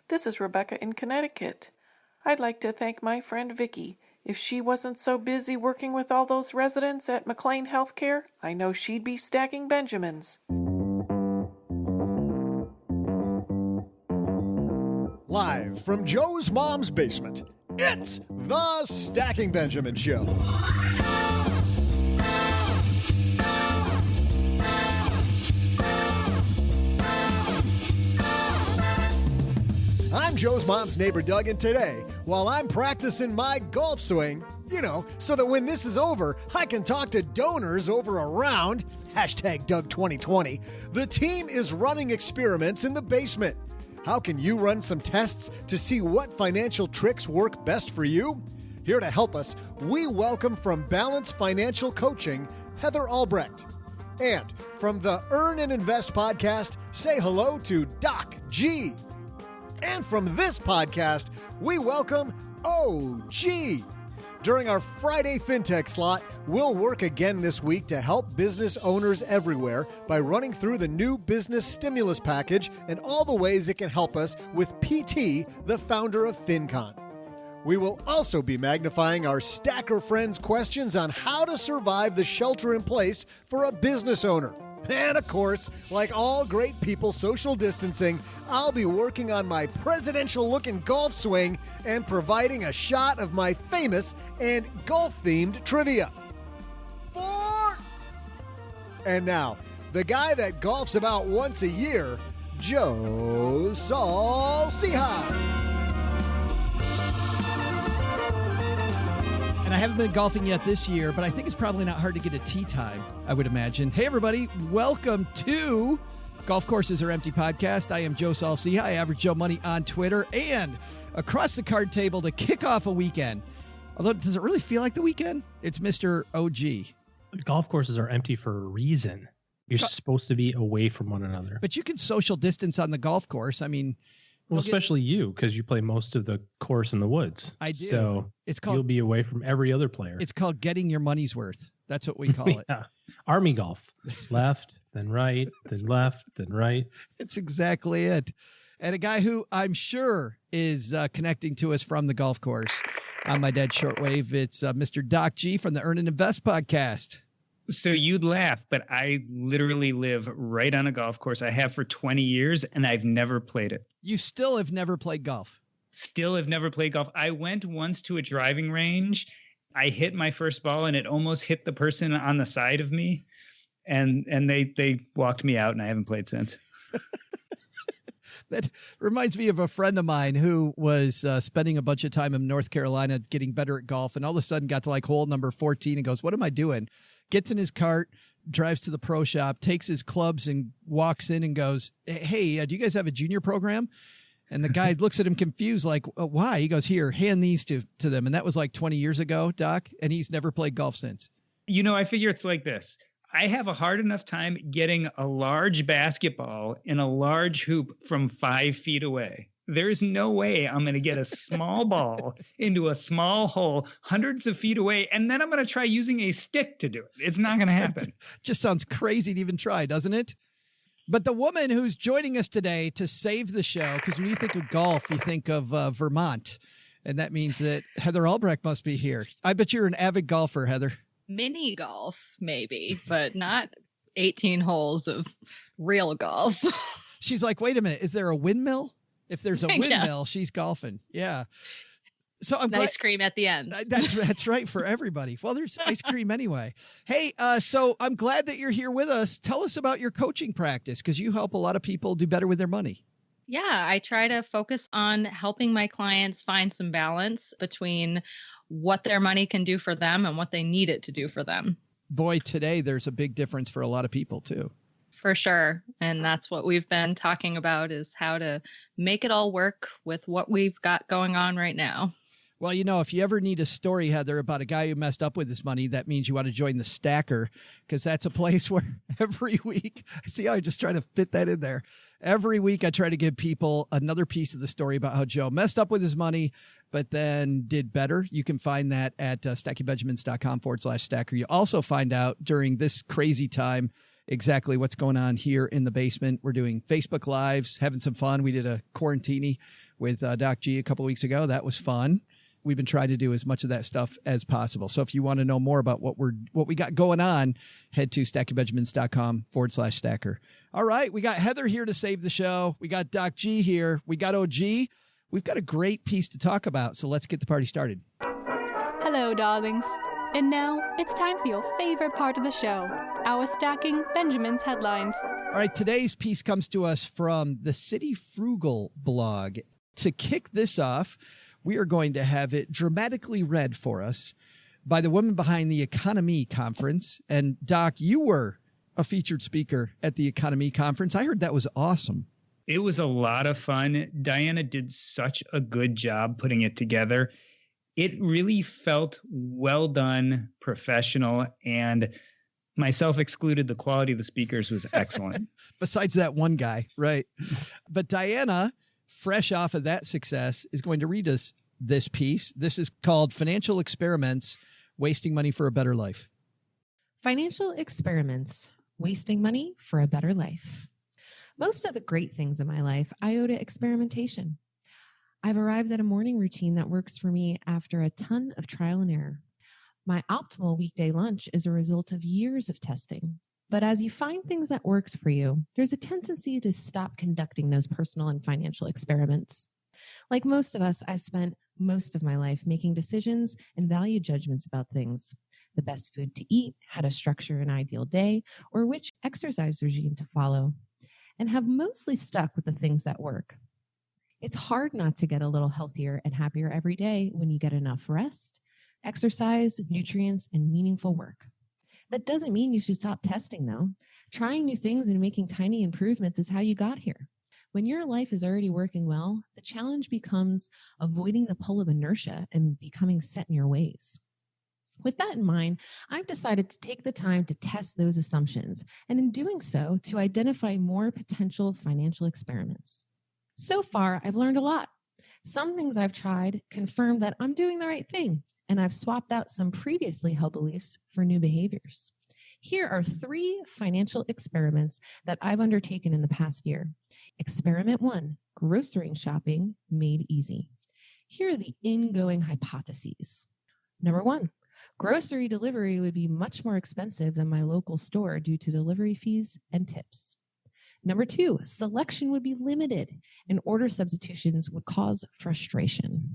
This is Rebecca in Connecticut. I'd like to thank my friend Vicky. If she wasn't so busy working with all those residents at McLean Healthcare, I know she'd be stacking Benjamins. Live from Joe's mom's basement, it's the Stacking Benjamin Show. I'm Joe's mom's neighbor Doug, and today, while I'm practicing my golf swing, so that when this is over, I can talk to donors over a round, #Doug2020, the team is running experiments in the basement. How can you run some tests to see what financial tricks work best for you? Here to help us, we welcome from Balance Financial Coaching, Heather Albrecht. And from the Earn and Invest podcast, say hello to Doc G. And from this podcast, we welcome OG. During our Friday FinTech slot, we'll work again this week to help business owners everywhere by running through the new business stimulus package and all the ways it can help us with PT, the founder of FinCon. We will also be magnifying our Stacker Friends questions on how to survive the shelter in place for a business owner. And of course, like all great people social distancing, I'll be working on my presidential-looking golf swing and providing a shot of my famous and golf-themed trivia. And now, the guy that golfs about once a year, Joe Saul-Sehy. And I haven't been golfing yet this year, but I think it's probably not hard to get a tee time, I would imagine. Hey, everybody. Welcome to Golf Courses Are Empty podcast. I am Joe Saul-Sehy, Average Joe Money on Twitter, and across the card table to kick off a weekend. Although, does it really feel like the weekend? It's Mr. OG. Golf courses are empty for a reason. You're supposed to be away from one another. But you can social distance on the golf course. I mean... Well, especially you, because you play most of the course in the woods. I do. So you'll be away from every other player. It's called getting your money's worth. That's what we call it. Yeah. Army golf. Left, then right, then left, then right. It's exactly it. And a guy who I'm sure is connecting to us from the golf course on my dead shortwave. It's Mr. Doc G from the Earn and Invest podcast. So you'd laugh, but I literally live right on a golf course. I have for 20 years, and I've never played it. You still have never played golf? Still have never played golf. I went once to a driving range. I hit my first ball, and it almost hit the person on the side of me. And they walked me out, and I haven't played since. That reminds me of a friend of mine who was spending a bunch of time in North Carolina getting better at golf, and all of a sudden got to like hole number 14 and goes, what am I doing? Gets in his cart, drives to the pro shop, takes his clubs and walks in and goes, hey, do you guys have a junior program? And the guy looks at him confused, like, why? He goes, here, hand these to them. And that was like 20 years ago, Doc, and he's never played golf since. I figure it's like this. I have a hard enough time getting a large basketball in a large hoop from 5 feet away. There's no way I'm going to get a small ball into a small hole hundreds of feet away, and then I'm going to try using a stick to do it. It's not going to happen. Just sounds crazy to even try, doesn't it? But the woman who's joining us today to save the show, because when you think of golf, you think of Vermont, and that means that Heather Albrecht must be here. I bet you're an avid golfer, Heather. Mini golf, maybe, but not 18 holes of real golf. She's like, wait a minute, is there a windmill? If there's a windmill, she's golfing. Yeah. So I'm ice cream at the end. That's right for everybody. Well, there's ice cream anyway. Hey, so I'm glad that you're here with us. Tell us about your coaching practice, because you help a lot of people do better with their money. Yeah, I try to focus on helping my clients find some balance between what their money can do for them and what they need it to do for them. Boy, today there's a big difference for a lot of people too. For sure. And that's what we've been talking about, is how to make it all work with what we've got going on right now. Well, if you ever need a story, Heather, about a guy who messed up with his money, that means you want to join the Stacker, because that's a place where every week, see how I just try to fit that in there. Every week I try to give people another piece of the story about how Joe messed up with his money, but then did better. You can find that at stackingbenjamins.com/stacker. You also find out during this crazy time exactly what's going on here in the basement. We're doing Facebook Lives, having some fun. We did a quarantini with Doc G a couple of weeks ago. That was fun. We've been trying to do as much of that stuff as possible. So if you want to know more about what we got going on, head to stackingbenjamins.com/stacker. All right. We got Heather here to save the show. We got Doc G here. We got OG. We've got a great piece to talk about. So let's get the party started. Hello, darlings. And now it's time for your favorite part of the show, our Stacking Benjamins headlines. All right. Today's piece comes to us from the City Frugal blog. To kick this off, we are going to have it dramatically read for us by the woman behind the Economy Conference. And Doc, you were a featured speaker at the Economy Conference. I heard that was awesome. It was a lot of fun. Diana did such a good job putting it together. It really felt well done, professional, and myself excluded, the quality of the speakers was excellent. Besides that one guy, right? But Diana, fresh off of that success, is going to read us this piece. This is called Financial Experiments, Wasting Money for a Better Life. Financial experiments, wasting money for a better life. Most of the great things in my life I owe to experimentation. I've arrived at a morning routine that works for me after a ton of trial and error. My optimal weekday lunch is a result of years of testing. But as you find things that works for you, there's a tendency to stop conducting those personal and financial experiments. Like most of us, I've spent most of my life making decisions and value judgments about things. The best food to eat, how to structure an ideal day, or which exercise regime to follow, and have mostly stuck with the things that work. It's hard not to get a little healthier and happier every day when you get enough rest, exercise, nutrients, and meaningful work. That doesn't mean you should stop testing, though. Trying new things and making tiny improvements is how you got here. When your life is already working well, the challenge becomes avoiding the pull of inertia and becoming set in your ways. With that in mind, I've decided to take the time to test those assumptions, and in doing so, to identify more potential financial experiments. So far, I've learned a lot. Some things I've tried confirm that I'm doing the right thing, and I've swapped out some previously held beliefs for new behaviors. Here are 3 financial experiments that I've undertaken in the past year. Experiment 1, grocery shopping made easy. Here are the ingoing hypotheses. Number 1, grocery delivery would be much more expensive than my local store due to delivery fees and tips. Number 2, selection would be limited and order substitutions would cause frustration.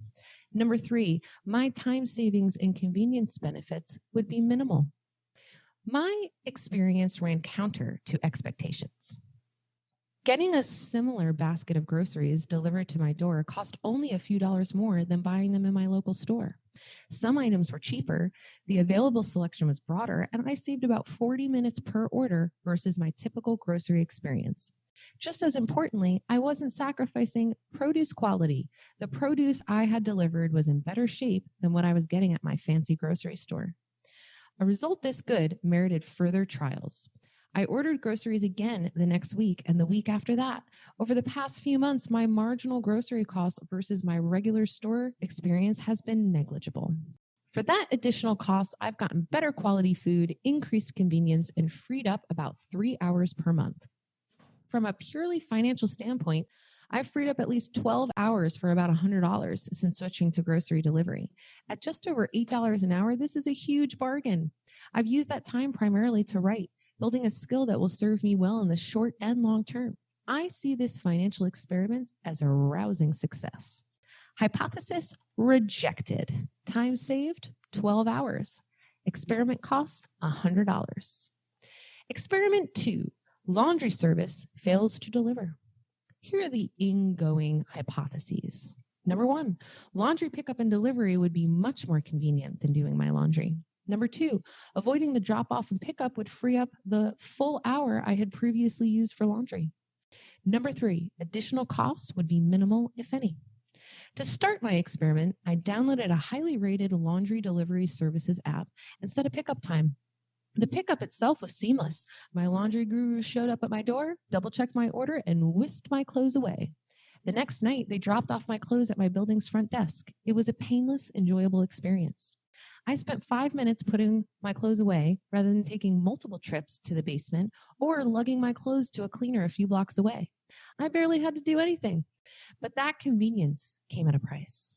Number 3, my time savings and convenience benefits would be minimal. My experience ran counter to expectations. Getting a similar basket of groceries delivered to my door cost only a few dollars more than buying them in my local store. Some items were cheaper, the available selection was broader, and I saved about 40 minutes per order versus my typical grocery experience. Just as importantly, I wasn't sacrificing produce quality. The produce I had delivered was in better shape than what I was getting at my fancy grocery store. A result this good merited further trials. I ordered groceries again the next week and the week after that. Over the past few months, my marginal grocery cost versus my regular store experience has been negligible. For that additional cost, I've gotten better quality food, increased convenience, and freed up about 3 hours per month. From a purely financial standpoint, I've freed up at least 12 hours for about $100 since switching to grocery delivery. At just over $8 an hour, this is a huge bargain. I've used that time primarily to write, building a skill that will serve me well in the short and long term. I see this financial experiment as a rousing success. Hypothesis rejected. Time saved, 12 hours. Experiment cost, $100. Experiment 2, laundry service fails to deliver. Here are the ingoing hypotheses. Number 1, laundry pickup and delivery would be much more convenient than doing my laundry. Number 2, avoiding the drop-off and pickup would free up the full hour I had previously used for laundry. Number 3, additional costs would be minimal, if any. To start my experiment, I downloaded a highly rated laundry delivery services app and set a pickup time. The pickup itself was seamless. My laundry guru showed up at my door, double-checked my order, and whisked my clothes away. The next night, they dropped off my clothes at my building's front desk. It was a painless, enjoyable experience. I spent 5 minutes putting my clothes away rather than taking multiple trips to the basement or lugging my clothes to a cleaner a few blocks away. I barely had to do anything, but that convenience came at a price.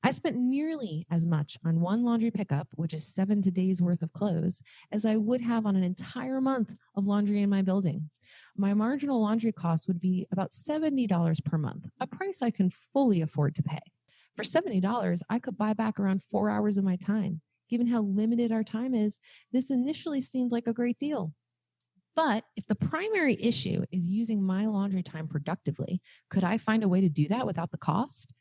I spent nearly as much on one laundry pickup, which is 7 days worth of clothes, as I would have on an entire month of laundry in my building. My marginal laundry cost would be about $70 per month, a price I can fully afford to pay. For $70, I could buy back around 4 hours of my time. Given how limited our time is, this initially seemed like a great deal. But if the primary issue is using my laundry time productively, could I find a way to do that without the cost?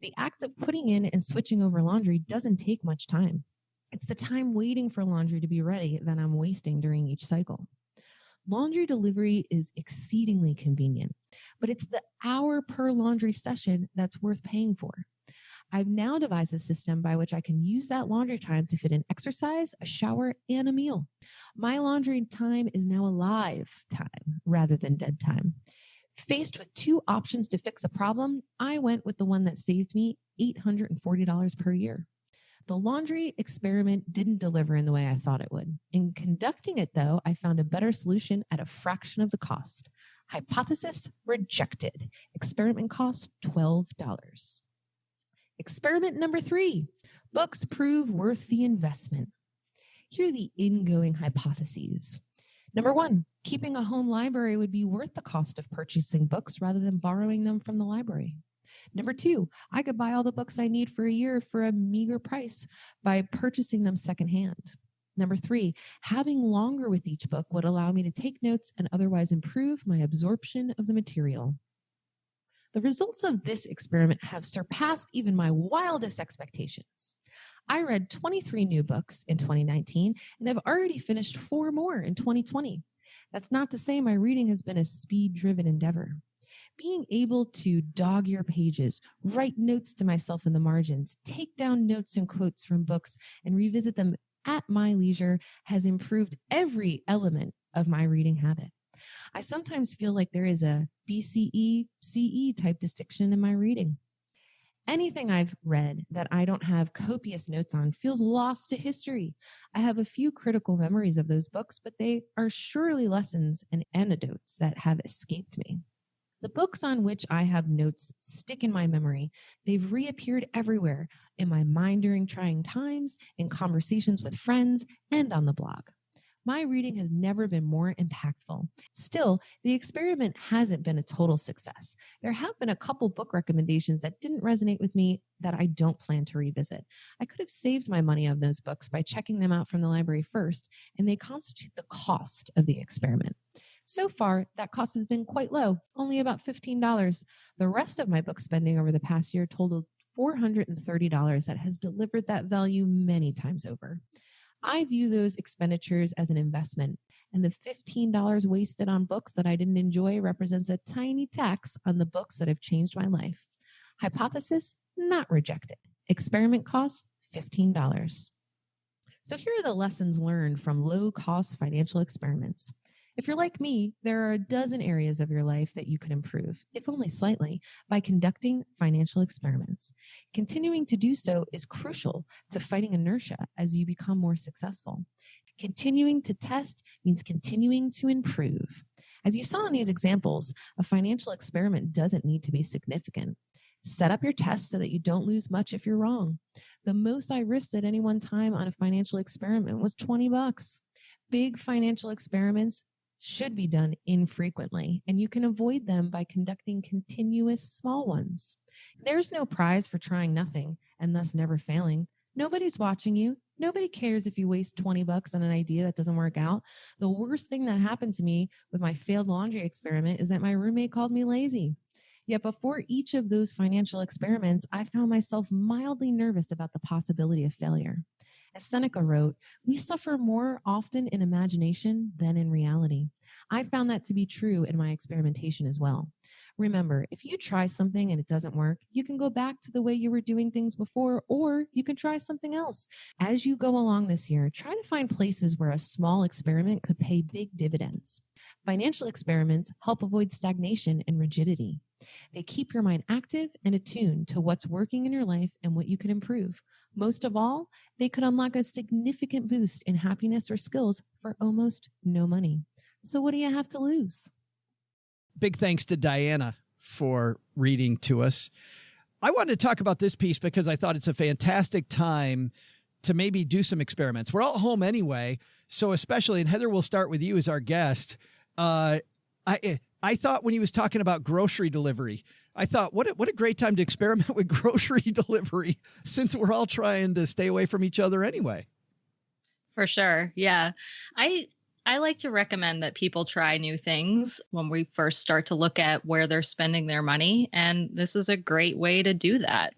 The act of putting in and switching over laundry doesn't take much time. It's the time waiting for laundry to be ready that I'm wasting during each cycle. Laundry delivery is exceedingly convenient, but it's the hour per laundry session that's worth paying for. I've now devised a system by which I can use that laundry time to fit in exercise, a shower, and a meal. My laundry time is now alive time rather than dead time. Faced with 2 options to fix a problem, I went with the one that saved me $840 per year. The laundry experiment didn't deliver in the way I thought it would. In conducting it, though, I found a better solution at a fraction of the cost. Hypothesis rejected. Experiment cost $12. Experiment number 3, books prove worth the investment. Here are the ingoing hypotheses. Number 1, keeping a home library would be worth the cost of purchasing books rather than borrowing them from the library. Number 2, I could buy all the books I need for a year for a meager price by purchasing them secondhand. Number 3, having longer with each book would allow me to take notes and otherwise improve my absorption of the material. The results of this experiment have surpassed even my wildest expectations. I read 23 new books in 2019 and have already finished 4 more in 2020. That's not to say my reading has been a speed-driven endeavor. Being able to dog ear pages, write notes to myself in the margins, take down notes and quotes from books, and revisit them at my leisure has improved every element of my reading habit. I sometimes feel like there is a BCE, CE type distinction in my reading. Anything I've read that I don't have copious notes on feels lost to history. I have a few critical memories of those books, but they are surely lessons and anecdotes that have escaped me. The books on which I have notes stick in my memory. They've reappeared everywhere in my mind during trying times, in conversations with friends, and on the blog. My reading has never been more impactful. Still, the experiment hasn't been a total success. There have been a couple book recommendations that didn't resonate with me that I don't plan to revisit. I could have saved my money on those books by checking them out from the library first, and they constitute the cost of the experiment. So far, that cost has been quite low, only about $15. The rest of my book spending over the past year totaled $430 that has delivered that value many times over. I view those expenditures as an investment, and the $15 wasted on books that I didn't enjoy represents a tiny tax on the books that have changed my life. Hypothesis not rejected. Experiment cost $15. So here are the lessons learned from low-cost financial experiments. If you're like me, there are a dozen areas of your life that you can improve, if only slightly, by conducting financial experiments. Continuing to do so is crucial to fighting inertia as you become more successful. Continuing to test means continuing to improve. As you saw in these examples, a financial experiment doesn't need to be significant. Set up your tests so that you don't lose much if you're wrong. The most I risked at any one time on a financial experiment was $20. Big financial experiments should be done infrequently, and you can avoid them by conducting continuous small ones. There's no prize for trying nothing and thus never failing. Nobody's watching you. Nobody cares if you waste $20 on an idea that doesn't work out. The worst thing that happened to me with my failed laundry experiment is that my roommate called me lazy. Yet before each of those financial experiments, I found myself mildly nervous about the possibility of failure. As Seneca wrote, we suffer more often in imagination than in reality. I found that to be true in my experimentation as well. Remember, if you try something and it doesn't work, you can go back to the way you were doing things before, or you can try something else. As you go along this year, try to find places where a small experiment could pay big dividends. Financial experiments help avoid stagnation and rigidity. They keep your mind active and attuned to what's working in your life and what you can improve. Most of all, they could unlock a significant boost in happiness or skills for almost no money. So what do you have to lose? Big thanks to Diana for reading to us. I wanted to talk about this piece because I thought it's a fantastic time to maybe do some experiments. We're all at home anyway, so especially, and Heather, we'll start with you as our guest. I thought when he was talking about grocery delivery, I thought, what a great time to experiment with grocery delivery since we're all trying to stay away from each other anyway. For sure. Yeah. I like to recommend that people try new things when we first start to look at where they're spending their money. And this is a great way to do that.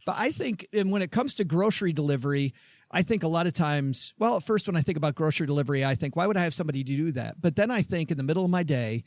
But I think, and when it comes to grocery delivery, I think a lot of times, well, at first when I think about grocery delivery, I think, why would I have somebody to do that? But then I think in the middle of my day,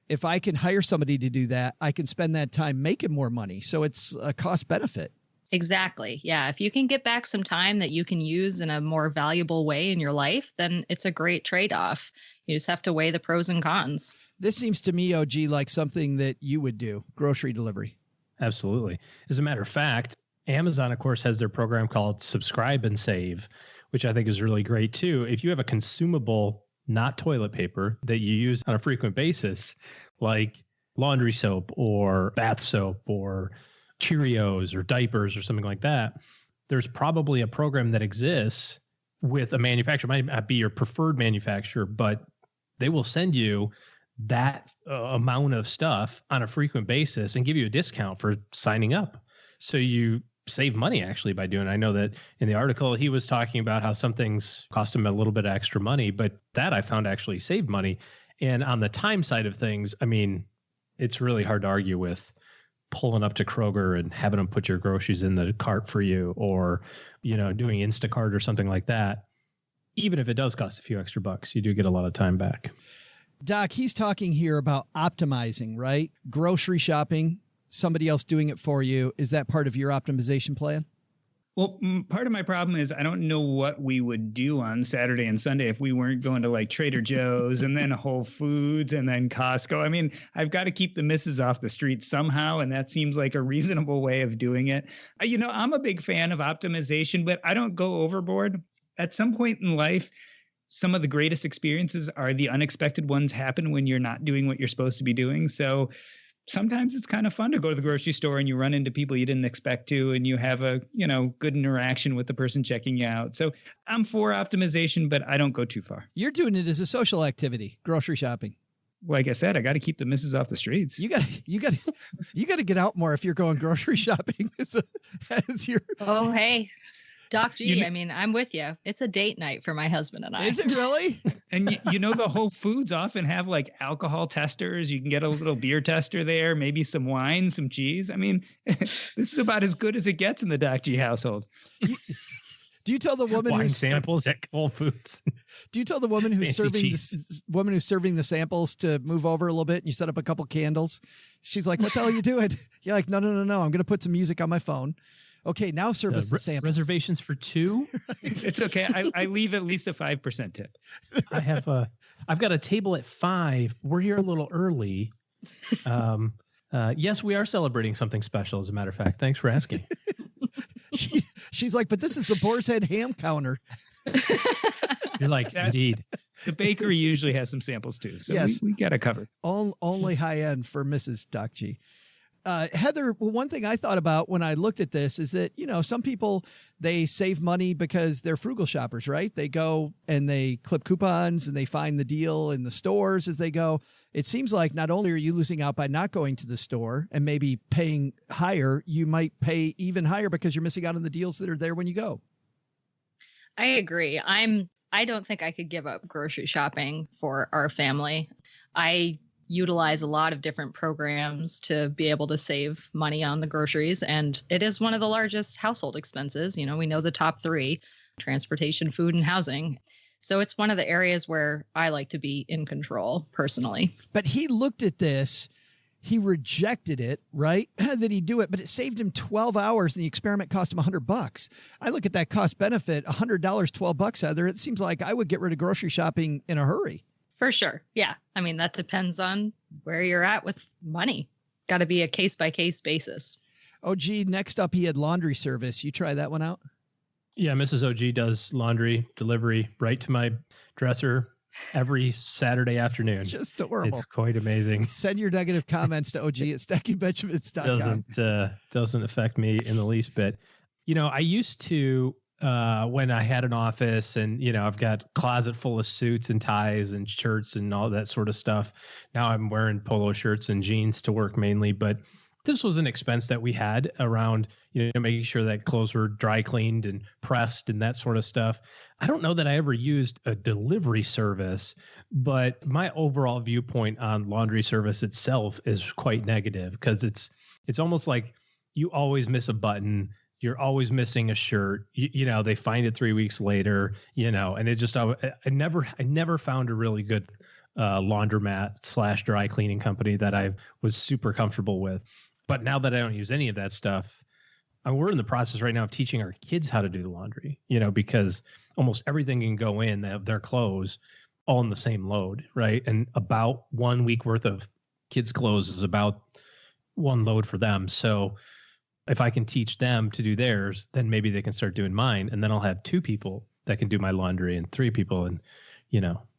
if I can hire somebody to do that, I can spend that time making more money. So it's a cost benefit. Exactly. Yeah. If you can get back some time that you can use in a more valuable way in your life, then it's a great trade-off. You just have to weigh the pros and cons. This seems to me, OG, like something that you would do, grocery delivery. Absolutely. As a matter of fact, Amazon, of course, has their program called Subscribe and Save, which I think is really great too. If you have a consumable, not toilet paper, that you use on a frequent basis, like laundry soap or bath soap or Cheerios or diapers or something like that, there's probably a program that exists with a manufacturer. It might not be your preferred manufacturer, but they will send you that amount of stuff on a frequent basis and give you a discount for signing up. So you save money actually by doing it. I know that in the article, he was talking about how some things cost him a little bit of extra money, but that I found actually saved money. And on the time side of things, I mean, it's really hard to argue with pulling up to Kroger and having them put your groceries in the cart for you, or, you know, doing Instacart or something like that. Even if it does cost a few extra bucks, you do get a lot of time back. Doc, he's talking here about optimizing, right? Grocery shopping, somebody else doing it for you. Is that part of your optimization plan? Well, part of my problem is I don't know what we would do on Saturday and Sunday if we weren't going to like Trader Joe's and then Whole Foods and then Costco. I mean, I've got to keep the missus off the street somehow, and that seems like a reasonable way of doing it. You know, I'm a big fan of optimization, but I don't go overboard. At some point in life, some of the greatest experiences are the unexpected ones happen when you're not doing what you're supposed to be doing. So sometimes it's kind of fun to go to the grocery store and you run into people you didn't expect to, and you have a, you know, good interaction with the person checking you out. So I'm for optimization, but I don't go too far. You're doing it as a social activity, grocery shopping. Like I said, I got to keep the missus off the streets. You got to get out more if you're going grocery shopping. Oh, hey, Doc G, I mean, I'm with you. It's a date night for my husband and I. Is it really? And you know, the Whole Foods often have like alcohol testers. You can get a little beer tester there, maybe some wine, some cheese. I mean, this is about as good as it gets in the Doc G household. Do you tell the woman wine samples at Whole Foods? Do you tell the woman who's serving the samples to move over a little bit and you set up a couple candles? She's like, "What the hell are you doing?" You're like, "No. I'm going to put some music on my phone." Okay, now service the samples. Reservations for two? It's okay. I leave at least a 5% tip. I've got a table at 5. We're here a little early. Yes, we are celebrating something special, as a matter of fact. Thanks for asking. She's like, "But this is the Boar's Head ham counter." You're like, indeed. The bakery usually has some samples too. So yes, we got it covered. Only high end for Mrs. Doc G. Heather, one thing I thought about when I looked at this is that, you know, some people, they save money because they're frugal shoppers, right? They go and they clip coupons and they find the deal in the stores as they go. It seems like not only are you losing out by not going to the store and maybe paying higher, you might pay even higher because you're missing out on the deals that are there when you go. I agree. I don't think I could give up grocery shopping for our family. I utilize a lot of different programs to be able to save money on the groceries. And it is one of the largest household expenses. You know, we know the top 3: transportation, food, and housing. So it's one of the areas where I like to be in control personally. But he looked at this, he rejected it, right? That he'd do it, but it saved him 12 hours and the experiment cost him $100. I look at that cost benefit, $100, $12, Heather. It seems like I would get rid of grocery shopping in a hurry. For sure. Yeah. I mean, that depends on where you're at with money. got to be a case by case basis. Oh, gee, next up, he had laundry service. You try that one out? Yeah, Mrs. OG does laundry delivery right to my dresser every Saturday afternoon. Just adorable. It's quite amazing. Send your negative comments to OG at stackingbenjamins.com. Doesn't affect me in the least bit. I used to, when I had an office and, I've got a closet full of suits and ties and shirts and all that sort of stuff. Now I'm wearing polo shirts and jeans to work mainly, but this was an expense that we had around, making sure that clothes were dry cleaned and pressed and that sort of stuff. I don't know that I ever used a delivery service, but my overall viewpoint on laundry service itself is quite negative because it's almost like you always miss a button. You're always missing a shirt. They find it 3 weeks later, and it just, I never found a really good laundromat / dry cleaning company that I was super comfortable with. But now that I don't use any of that stuff, we're in the process right now of teaching our kids how to do the laundry, because almost everything can go in their clothes all in the same load, right? And about 1 week worth of kids' clothes is about one load for them. So if I can teach them to do theirs, then maybe they can start doing mine. And then I'll have 2 people that can do my laundry and 3 people in,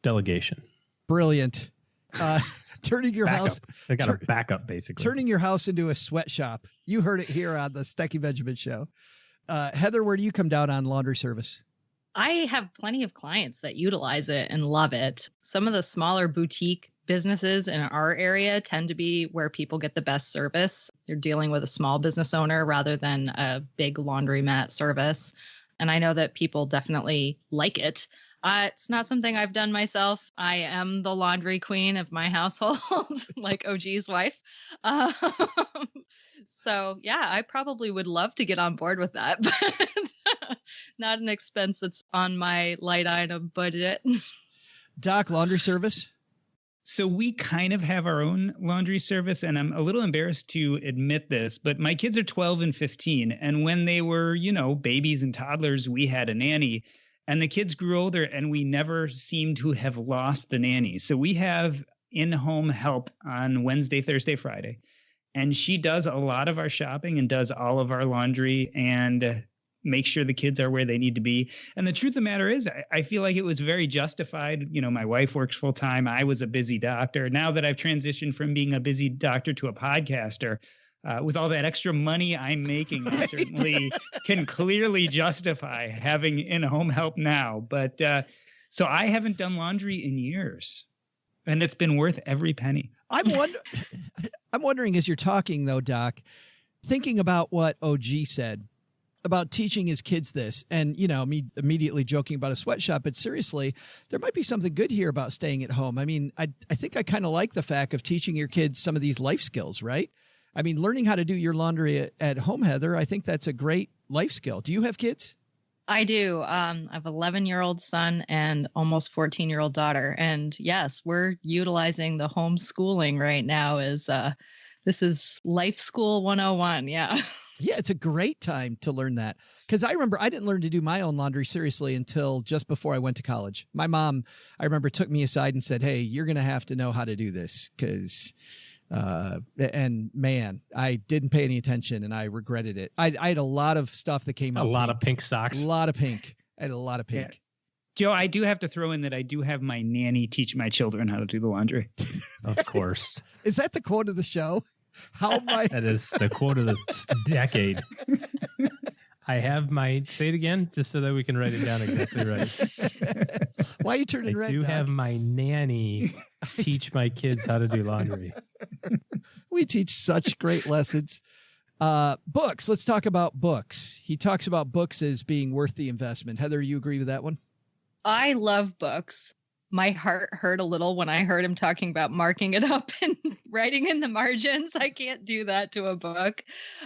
delegation. Brilliant. Turning your backup. house. They got a backup, basically. Turning your house into a sweatshop. You heard it here on the Stacking Benjamin Show. Heather, where do you come down on laundry service? I have plenty of clients that utilize it and love it. Some of the smaller boutique businesses in our area tend to be where people get the best service. They're dealing with a small business owner rather than a big laundromat service. And I know that people definitely like it. It's not something I've done myself. I am the laundry queen of my household, like OG's wife. So yeah, I probably would love to get on board with that, but not an expense that's on my light item budget. Doc, laundry service? So we kind of have our own laundry service, and I'm a little embarrassed to admit this, but my kids are 12 and 15. And when they were, babies and toddlers, we had a nanny. And the kids grew older and we never seem to have lost the nanny. So we have in-home help on Wednesday, Thursday, Friday. And she does a lot of our shopping and does all of our laundry and make sure the kids are where they need to be. And the truth of the matter is, I feel like it was very justified. My wife works full time. I was a busy doctor. Now that I've transitioned from being a busy doctor to a podcaster, with all that extra money I'm making, I certainly can clearly justify having in-home help now. But so I haven't done laundry in years, and it's been worth every penny. I'm wondering, as you're talking, though, Doc, thinking about what OG said about teaching his kids this, and, me immediately joking about a sweatshop, but seriously, there might be something good here about staying at home. I mean, I think I kind of like the fact of teaching your kids some of these life skills, right? I mean, learning how to do your laundry at home, Heather, I think that's a great life skill. Do you have kids? I do. I have an 11-year-old son and almost 14-year-old daughter. And yes, we're utilizing the homeschooling right now this is life school 101. Yeah. Yeah, it's a great time to learn that. Because I remember I didn't learn to do my own laundry seriously until just before I went to college. My mom, I remember, took me aside and said, hey, you're going to have to know how to do this because... and man, I didn't pay any attention and I regretted it. I had a lot of stuff that came out. A lot of pink socks. A lot of pink. I had a lot of pink. Yeah. Joe, I do have to throw in that I do have my nanny teach my children how to do the laundry. Of course. Is that the quote of the show? That is the quote of the decade. I have say it again, just so that we can write it down exactly right. Why are you turning red? I do have my nanny teach my kids how to do laundry. We teach such great lessons. Books. Let's talk about books. He talks about books as being worth the investment. Heather, you agree with that one? I love books. My heart hurt a little when I heard him talking about marking it up and writing in the margins. I can't do that to a book.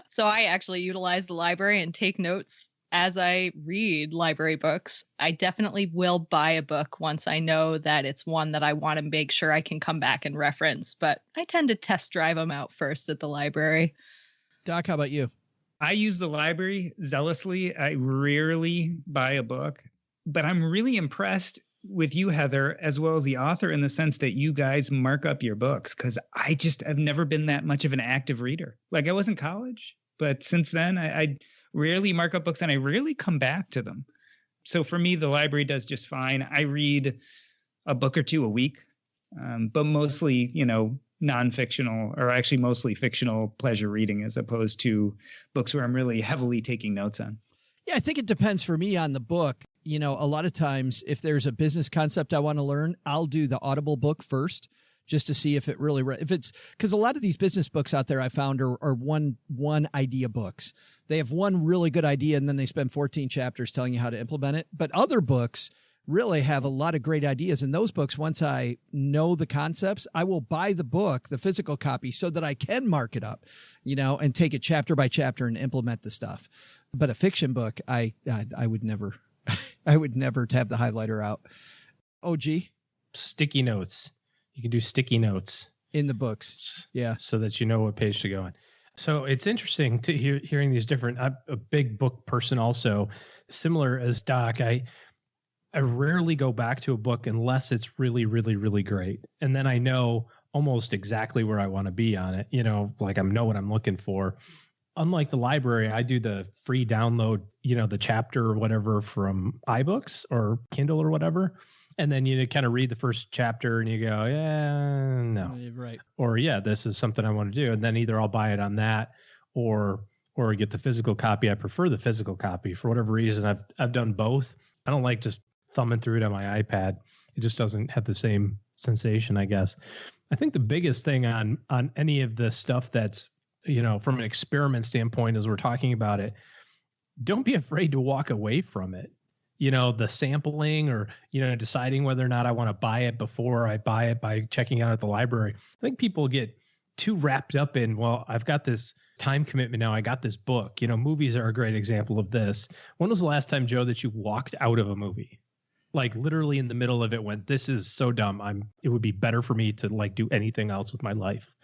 So I actually utilize the library and take notes as I read library books. I definitely will buy a book once I know that it's one that I want to make sure I can come back and reference. But I tend to test drive them out first at the library. Doc, how about you? I use the library zealously. I rarely buy a book, but I'm really impressed with you, Heather, as well as the author, in the sense that you guys mark up your books, because I've never been that much of an active reader. Like, I was in college, but since then I rarely mark up books and I rarely come back to them. So for me, the library does just fine. I read a book or two a week, but mostly, non-fictional, or actually mostly fictional pleasure reading, as opposed to books where I'm really heavily taking notes on. Yeah, I think it depends for me on the book. A lot of times if there's a business concept I want to learn, I'll do the Audible book first just to see if it really, if it's, because a lot of these business books out there I found are one idea books. They have one really good idea and then they spend 14 chapters telling you how to implement it. But other books really have a lot of great ideas. And those books, once I know the concepts, I will buy the book, the physical copy, so that I can mark it up, and take it chapter by chapter and implement the stuff. But a fiction book, I would never, I would never have the highlighter out. OG? Sticky notes. You can do sticky notes in the books. Yeah. So that you know what page to go on. So it's interesting to hearing these different, I'm a big book person also, similar as Doc. I rarely go back to a book unless it's really, really, really great. And then I know almost exactly where I want to be on it. Like I know what I'm looking for. Unlike the library, I do the free download, the chapter or whatever from iBooks or Kindle or whatever. And then you kind of read the first chapter and you go, yeah, no. Right. Or, yeah, this is something I want to do. And then either I'll buy it on that or get the physical copy. I prefer the physical copy for whatever reason. I've done both. I don't like just thumbing through it on my iPad. It just doesn't have the same sensation, I guess. I think the biggest thing on any of the stuff that's, from an experiment standpoint, as we're talking about it, don't be afraid to walk away from it. The sampling or, deciding whether or not I want to buy it before I buy it by checking out at the library. I think people get too wrapped up in, well, I've got this time commitment now. I got this book. Movies are a great example of this. When was the last time, Joe, that you walked out of a movie? Like literally in the middle of it went, this is so dumb. It would be better for me to like do anything else with my life.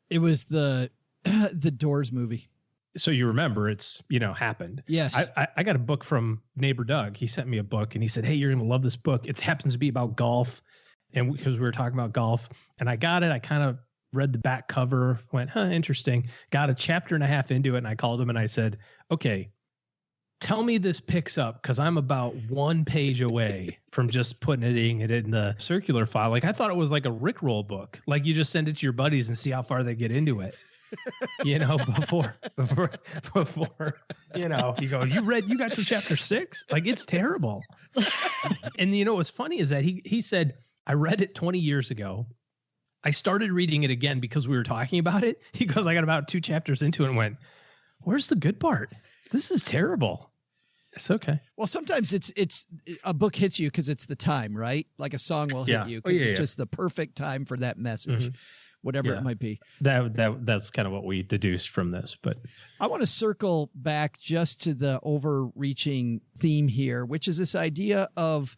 It was the Doors movie. So you remember it's, happened. Yes. I got a book from neighbor Doug. He sent me a book and he said, hey, you're going to love this book. It happens to be about golf. And because we were talking about golf and I got it, I kind of read the back cover, went, interesting. Got a chapter and a half into it. And I called him and I said, okay, tell me this picks up, because I'm about 1 page away from just putting it in the circular file. Like I thought it was like a Rickroll book. Like you just send it to your buddies and see how far they get into it. Before, you go, you got to chapter 6. Like it's terrible. And what's funny is that he said, I read it 20 years ago. I started reading it again because we were talking about it. He goes, I got about 2 chapters into it and went, where's the good part? This is terrible. It's okay. Well, sometimes it's a book hits you because it's the time, right? Like a song will hit you because it's just the perfect time for that message, whatever it might be. That's kind of what we deduced from this. But I want to circle back just to the overreaching theme here, which is this idea of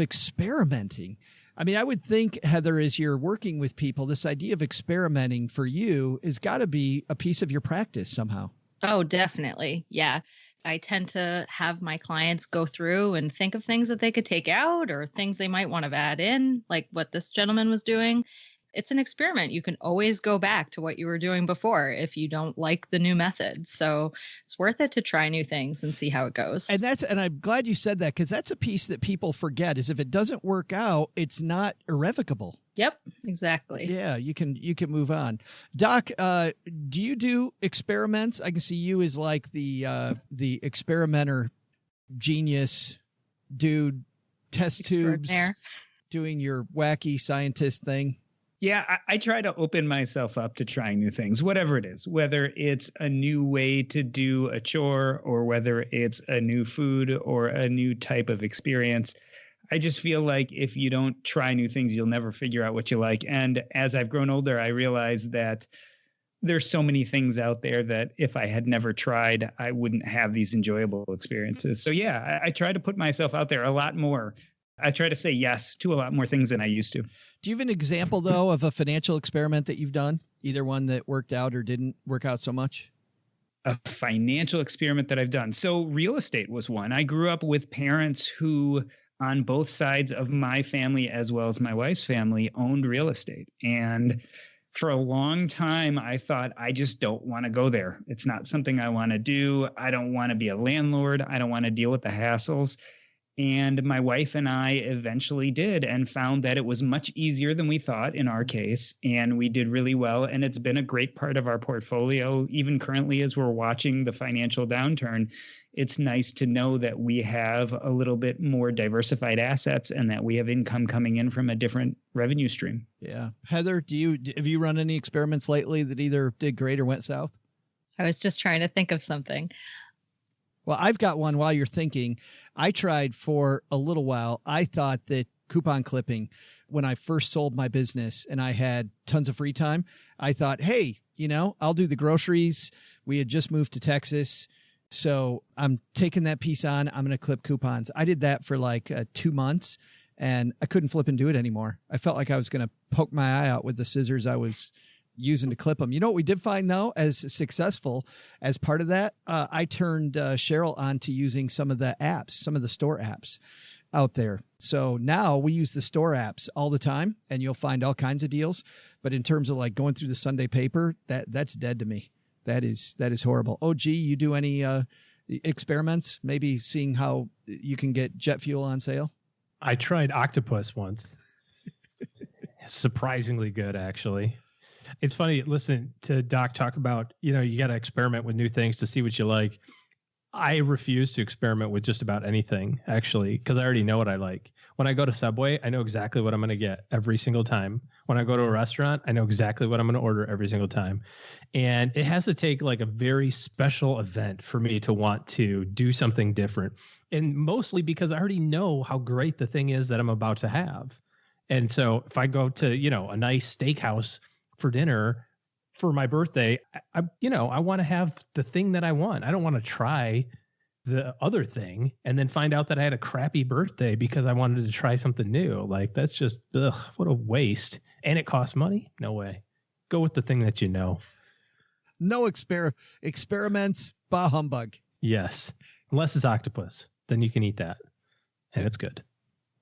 experimenting. I mean, I would think, Heather, as you're working with people, this idea of experimenting for you has got to be a piece of your practice somehow. Oh, definitely. Yeah. I tend to have my clients go through and think of things that they could take out or things they might want to add in, like what this gentleman was doing. It's an experiment. You can always go back to what you were doing before if you don't like the new method. So it's worth it to try new things and see how it goes. And I'm glad you said that, because that's a piece that people forget, is if it doesn't work out, it's not irrevocable. Yep, exactly. Yeah, you can move on. Doc, do you do experiments? I can see you as like the experimenter genius dude, test tubes, doing your wacky scientist thing. Yeah, I try to open myself up to trying new things, whatever it is, whether it's a new way to do a chore or whether it's a new food or a new type of experience. I just feel like if you don't try new things, you'll never figure out what you like. And as I've grown older, I realized that there's so many things out there that if I had never tried, I wouldn't have these enjoyable experiences. So yeah, I try to put myself out there a lot more. I try to say yes to a lot more things than I used to. Do you have an example, though, of a financial experiment that you've done? Either one that worked out or didn't work out so much? A financial experiment that I've done. So real estate was one. I grew up with parents who on both sides of my family as well as my wife's family owned real estate. And for a long time, I thought, I just don't want to go there. It's not something I want to do. I don't want to be a landlord. I don't want to deal with the hassles. And my wife and I eventually did, and found that it was much easier than we thought in our case. And we did really well. And it's been a great part of our portfolio. Even currently, as we're watching the financial downturn, it's nice to know that we have a little bit more diversified assets and that we have income coming in from a different revenue stream. Yeah. Heather, have you run any experiments lately that either did great or went south? I was just trying to think of something. Well, I've got one while you're thinking. I tried for a little while. I thought that coupon clipping, when I first sold my business and I had tons of free time, I thought, hey, I'll do the groceries. We had just moved to Texas. So I'm taking that piece on. I'm going to clip coupons. I did that for like 2 months and I couldn't flip and do it anymore. I felt like I was going to poke my eye out with the scissors I was using to clip them. You know what we did find though, as successful as part of that, I turned Cheryl on to using some of the apps, some of the store apps out there. So now we use the store apps all the time and you'll find all kinds of deals. But in terms of like going through the Sunday paper, that's dead to me. That is horrible. Oh, gee, you do any experiments? Maybe seeing how you can get jet fuel on sale? I tried octopus once. Surprisingly good, actually. It's funny, listen to Doc talk about, you got to experiment with new things to see what you like. I refuse to experiment with just about anything, actually, because I already know what I like. When I go to Subway, I know exactly what I'm going to get every single time. When I go to a restaurant, I know exactly what I'm going to order every single time. And it has to take like a very special event for me to want to do something different. And mostly because I already know how great the thing is that I'm about to have. And so if I go to, a nice steakhouse for dinner for my birthday, I want to have the thing that I want. I don't want to try the other thing and then find out that I had a crappy birthday because I wanted to try something new. Like that's just, what a waste. And it costs money. No way. Go with the thing that you know. No experiments, bah humbug. Yes. Unless it's octopus, then you can eat that. And it's good.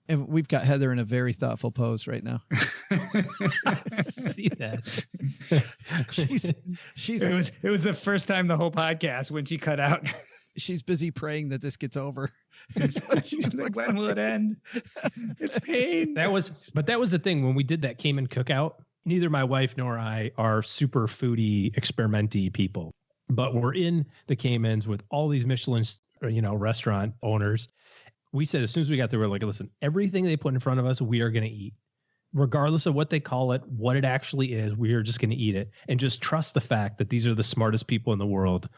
And we've got Heather in a very thoughtful pose right now. See that? It was the first time the whole podcast when she cut out. She's busy praying that this gets over. She's like, when will it end? It's pain. That was the thing when we did that Cayman cookout. Neither my wife nor I are super foodie, experimenty people, but we're in the Caymans with all these Michelin, restaurant owners. We said as soon as we got there, we're like, listen, everything they put in front of us, we are going to eat. Regardless of what they call it, what it actually is, we are just going to eat it. And just trust the fact that these are the smartest people in the world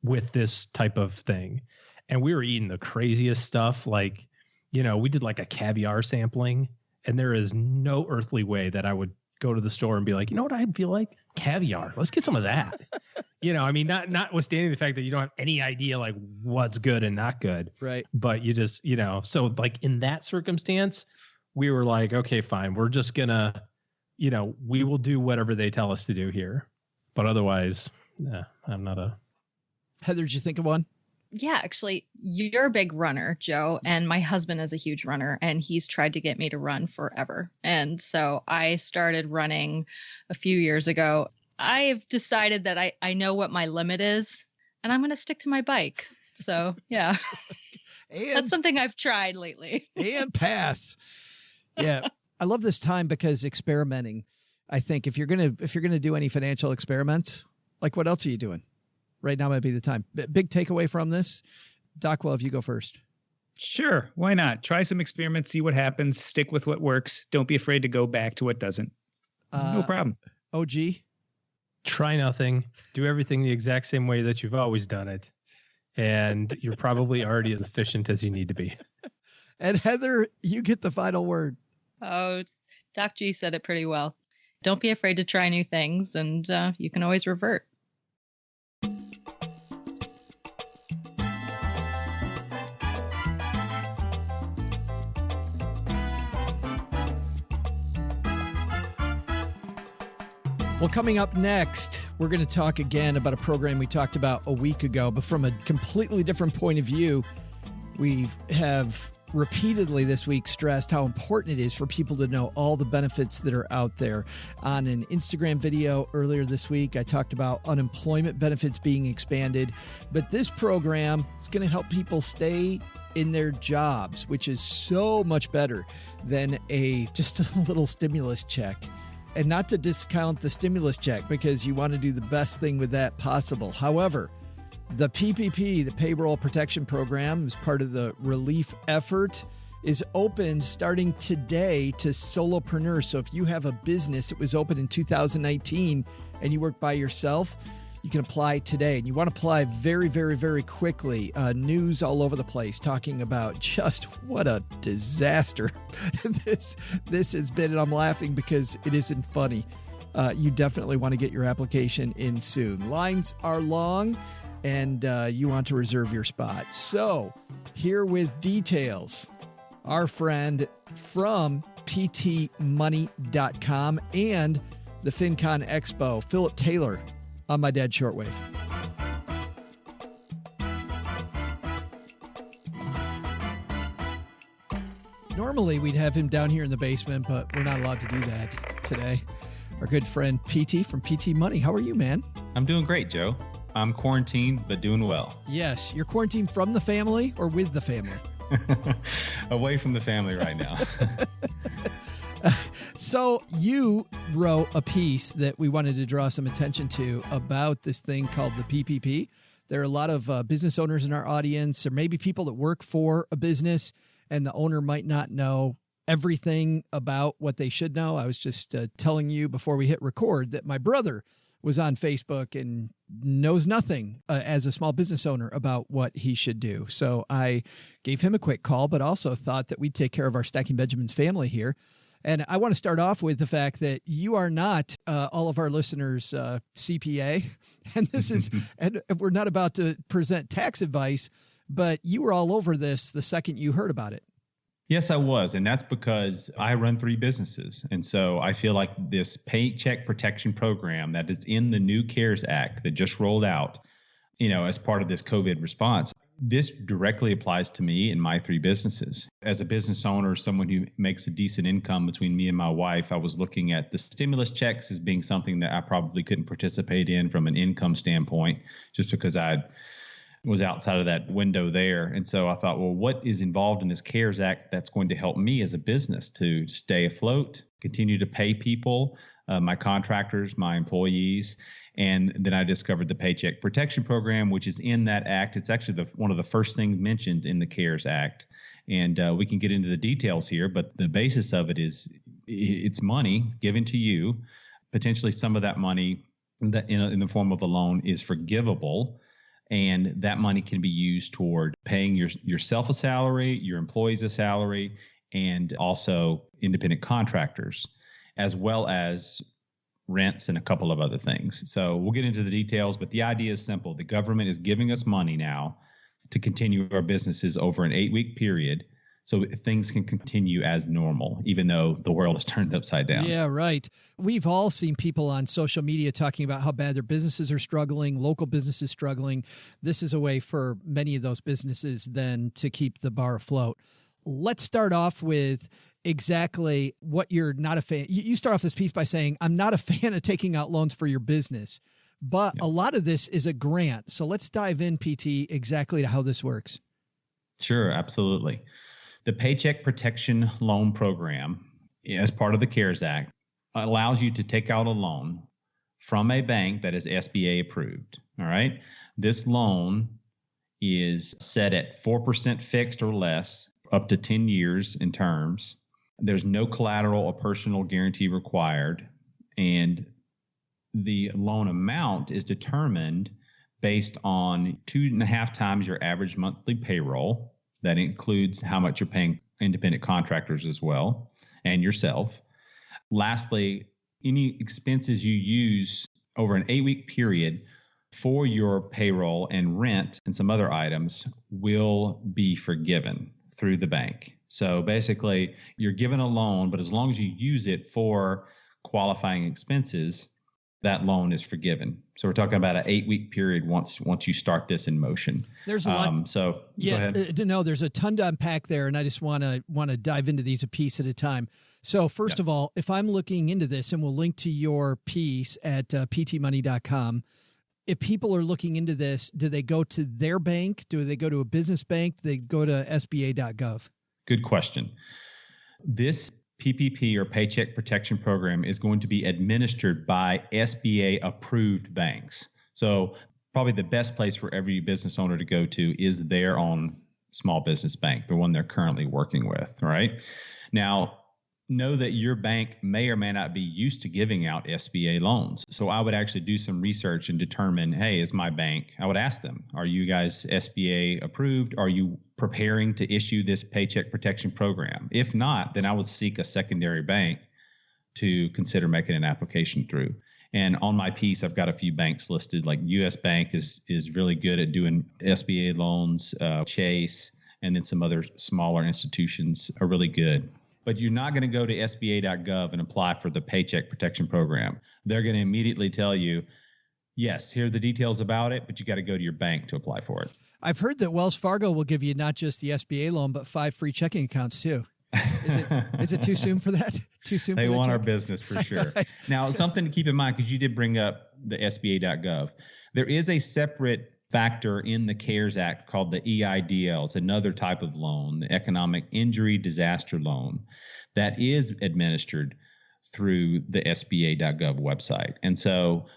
with this type of thing. And we were eating the craziest stuff. Like, we did like a caviar sampling. And there is no earthly way that I would go to the store and be like, you know what I feel like? Caviar. Let's get some of that. Notwithstanding the fact that you don't have any idea like what's good and not good. Right. But you just, so like in that circumstance, we were like, okay, fine. We're just gonna, we will do whatever they tell us to do here. But otherwise, I'm not a. Heather, did you think of one? Yeah, actually, you're a big runner, Joe, and my husband is a huge runner, and he's tried to get me to run forever. And so I started running a few years ago. I've decided that I know what my limit is, and I'm going to stick to my bike. So, yeah, that's something I've tried lately. And pass. Yeah, I love this time because experimenting. I think if you're gonna do any financial experiments, like what else are you doing? Right now might be the time. Big takeaway from this, Doc. Well, if you go first. Sure, why not? Try some experiments, see what happens. Stick with what works. Don't be afraid to go back to what doesn't. No problem. OG. Try nothing. Do everything the exact same way that you've always done it. And you're probably already as efficient as you need to be. And Heather, you get the final word. Oh, Doc G said it pretty well. Don't be afraid to try new things, and you can always revert. Well, coming up next, we're going to talk again about a program we talked about a week ago, but from a completely different point of view. We have repeatedly this week stressed how important it is for people to know all the benefits that are out there. On an Instagram video earlier this week, I talked about unemployment benefits being expanded, but this program is going to help people stay in their jobs, which is so much better than just a little stimulus check. And not to discount the stimulus check, because you want to do the best thing with that possible. However, the PPP, the Payroll Protection Program, as part of the relief effort, is open starting today to solopreneurs. So if you have a business that was open in 2019 and you work by yourself, you can apply today. And you want to apply very, very, very quickly. News all over the place talking about just what a disaster this has been. And I'm laughing because it isn't funny. You definitely want to get your application in soon. Lines are long, and you want to reserve your spot. So here with details, our friend from ptmoney.com and the FinCon Expo, Philip Taylor, on my dad's shortwave. Normally we'd have him down here in the basement, but we're not allowed to do that today. Our good friend PT from PT Money. How are you, man? I'm doing great, Joe. I'm quarantined, but doing well. Yes. You're quarantined from the family or with the family? Away from the family right now. So you wrote a piece that we wanted to draw some attention to about this thing called the PPP. There are a lot of business owners in our audience, or maybe people that work for a business, and the owner might not know everything about what they should know. I was just telling you before we hit record that my brother was on Facebook and knows nothing as a small business owner about what he should do. So I gave him a quick call, but also thought that we'd take care of our Stacking Benjamins family here. And I want to start off with the fact that you are not all of our listeners' CPA, and this is, and we're not about to present tax advice, but you were all over this the second you heard about it. Yes, I was. And that's because I run 3 businesses. And so I feel like this Paycheck Protection Program that is in the new CARES Act that just rolled out, as part of this COVID response, this directly applies to me and my 3 businesses. As a business owner, someone who makes a decent income between me and my wife, I was looking at the stimulus checks as being something that I probably couldn't participate in from an income standpoint, just because I was outside of that window there. And so I thought, well, what is involved in this CARES Act that's going to help me as a business to stay afloat, continue to pay people, my contractors, my employees. And then I discovered the Paycheck Protection Program, which is in that act. It's actually one of the first things mentioned in the CARES Act. And we can get into the details here, but the basis of it is it's money given to you. Potentially some of that money that in the form of a loan is forgivable. And that money can be used toward paying yourself a salary, your employees a salary, and also independent contractors, as well as rents and a couple of other things. So we'll get into the details, but the idea is simple. The government is giving us money now to continue our businesses over an 8-week period, so things can continue as normal, even though the world is turned upside down. Yeah, right. We've all seen people on social media talking about how bad their businesses are struggling, local businesses struggling. This is a way for many of those businesses then to keep the bar afloat. Let's start off with exactly what you're not a fan. You start off this piece by saying, I'm not a fan of taking out loans for your business, but a lot of this is a grant. So let's dive in, PT, exactly to how this works. Sure, absolutely. The Paycheck Protection Loan Program, as part of the CARES Act, allows you to take out a loan from a bank that is SBA approved. All right. This loan is set at 4% fixed or less, up to 10 years in terms. There's no collateral or personal guarantee required. And the loan amount is determined based on 2.5 times your average monthly payroll. That includes how much you're paying independent contractors as well, and yourself. Lastly, any expenses you use over an 8-week period for your payroll and rent and some other items will be forgiven through the bank. So basically, you're given a loan, but as long as you use it for qualifying expenses, that loan is forgiven. So we're talking about an 8-week period once you start this in motion. There's a lot. So yeah, go ahead. No, there's a ton to unpack there, and I just want to dive into these a piece at a time. So first of all, if I'm looking into this, and we'll link to your piece at ptmoney.com, if people are looking into this, do they go to their bank? Do they go to a business bank? Do they go to SBA.gov? Good question. This PPP or Paycheck Protection Program is going to be administered by SBA approved banks. So probably the best place for every business owner to go to is their own small business bank, the one they're currently working with, right? Now, know that your bank may or may not be used to giving out SBA loans. So I would actually do some research and determine, hey, is my bank, I would ask them, are you guys SBA approved? Are you preparing to issue this Paycheck Protection Program? If not, then I would seek a secondary bank to consider making an application through. And on my piece, I've got a few banks listed, like US Bank is really good at doing SBA loans, Chase, and then some other smaller institutions are really good. But you're not going to go to SBA.gov and apply for the Paycheck Protection Program. They're going to immediately tell you, yes, here are the details about it, but you got to go to your bank to apply for it. I've heard that Wells Fargo will give you not just the SBA loan, but 5 free checking accounts too. Is it too soon for that? Too soon? They for want check? our business for sure. Now, something to keep in mind, because you did bring up the SBA.gov. There is a separate factor in the CARES Act called the EIDL. It's another type of loan, the Economic Injury Disaster Loan, that is administered through the SBA.gov website. And so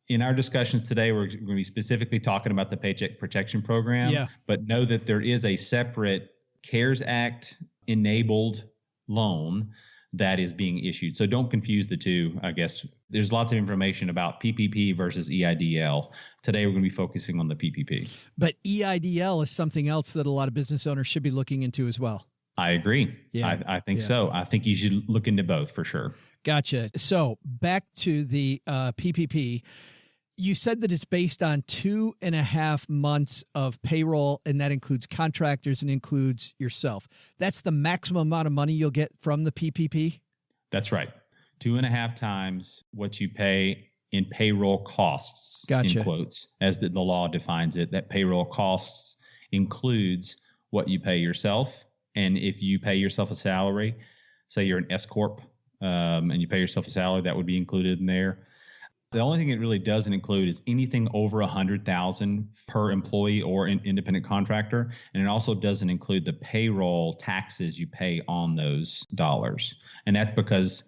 in our discussions today, we're going to be specifically talking about the Paycheck Protection Program, but know that there is a separate CARES Act enabled loan that is being issued. So don't confuse the two. I guess there's lots of information about PPP versus EIDL. Today, we're going to be focusing on the PPP. But EIDL is something else that a lot of business owners should be looking into as well. I agree. Yeah. I think so. I think you should look into both for sure. Gotcha. So back to the PPP. You said that it's based on 2.5 months of payroll, and that includes contractors and includes yourself. That's the maximum amount of money you'll get from the PPP? That's right. 2.5 times what you pay in payroll costs, in quotes, as the law defines it. That payroll costs includes what you pay yourself. And if you pay yourself a salary, say you're an S Corp, and you pay yourself a salary, that would be included in there. The only thing it really doesn't include is anything over $100,000 per employee or an independent contractor. And it also doesn't include the payroll taxes you pay on those dollars. And that's because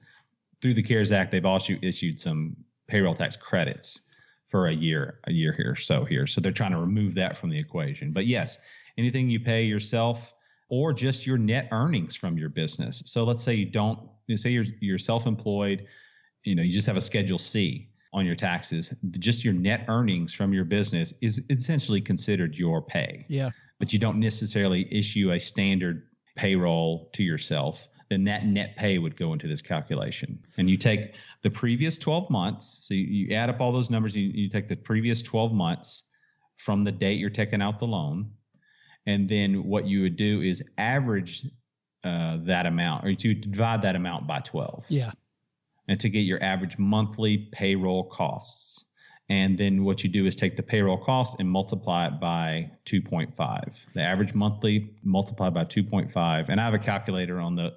through the CARES Act, they've also issued some payroll tax credits for a year here. So they're trying to remove that from the equation. But yes, anything you pay yourself or just your net earnings from your business. So let's say you're self-employed, you just have a Schedule C on your taxes, just your net earnings from your business is essentially considered your pay. Yeah. But you don't necessarily issue a standard payroll to yourself. Then that net pay would go into this calculation. And you take the previous 12 months. So you add up all those numbers. You take the previous 12 months from the date you're taking out the loan. And then what you would do is average that amount, or you divide that amount by 12. Yeah. And to get your average monthly payroll costs. And then what you do is take the payroll cost and multiply it by 2.5. The average monthly multiplied by 2.5. And I have a calculator on the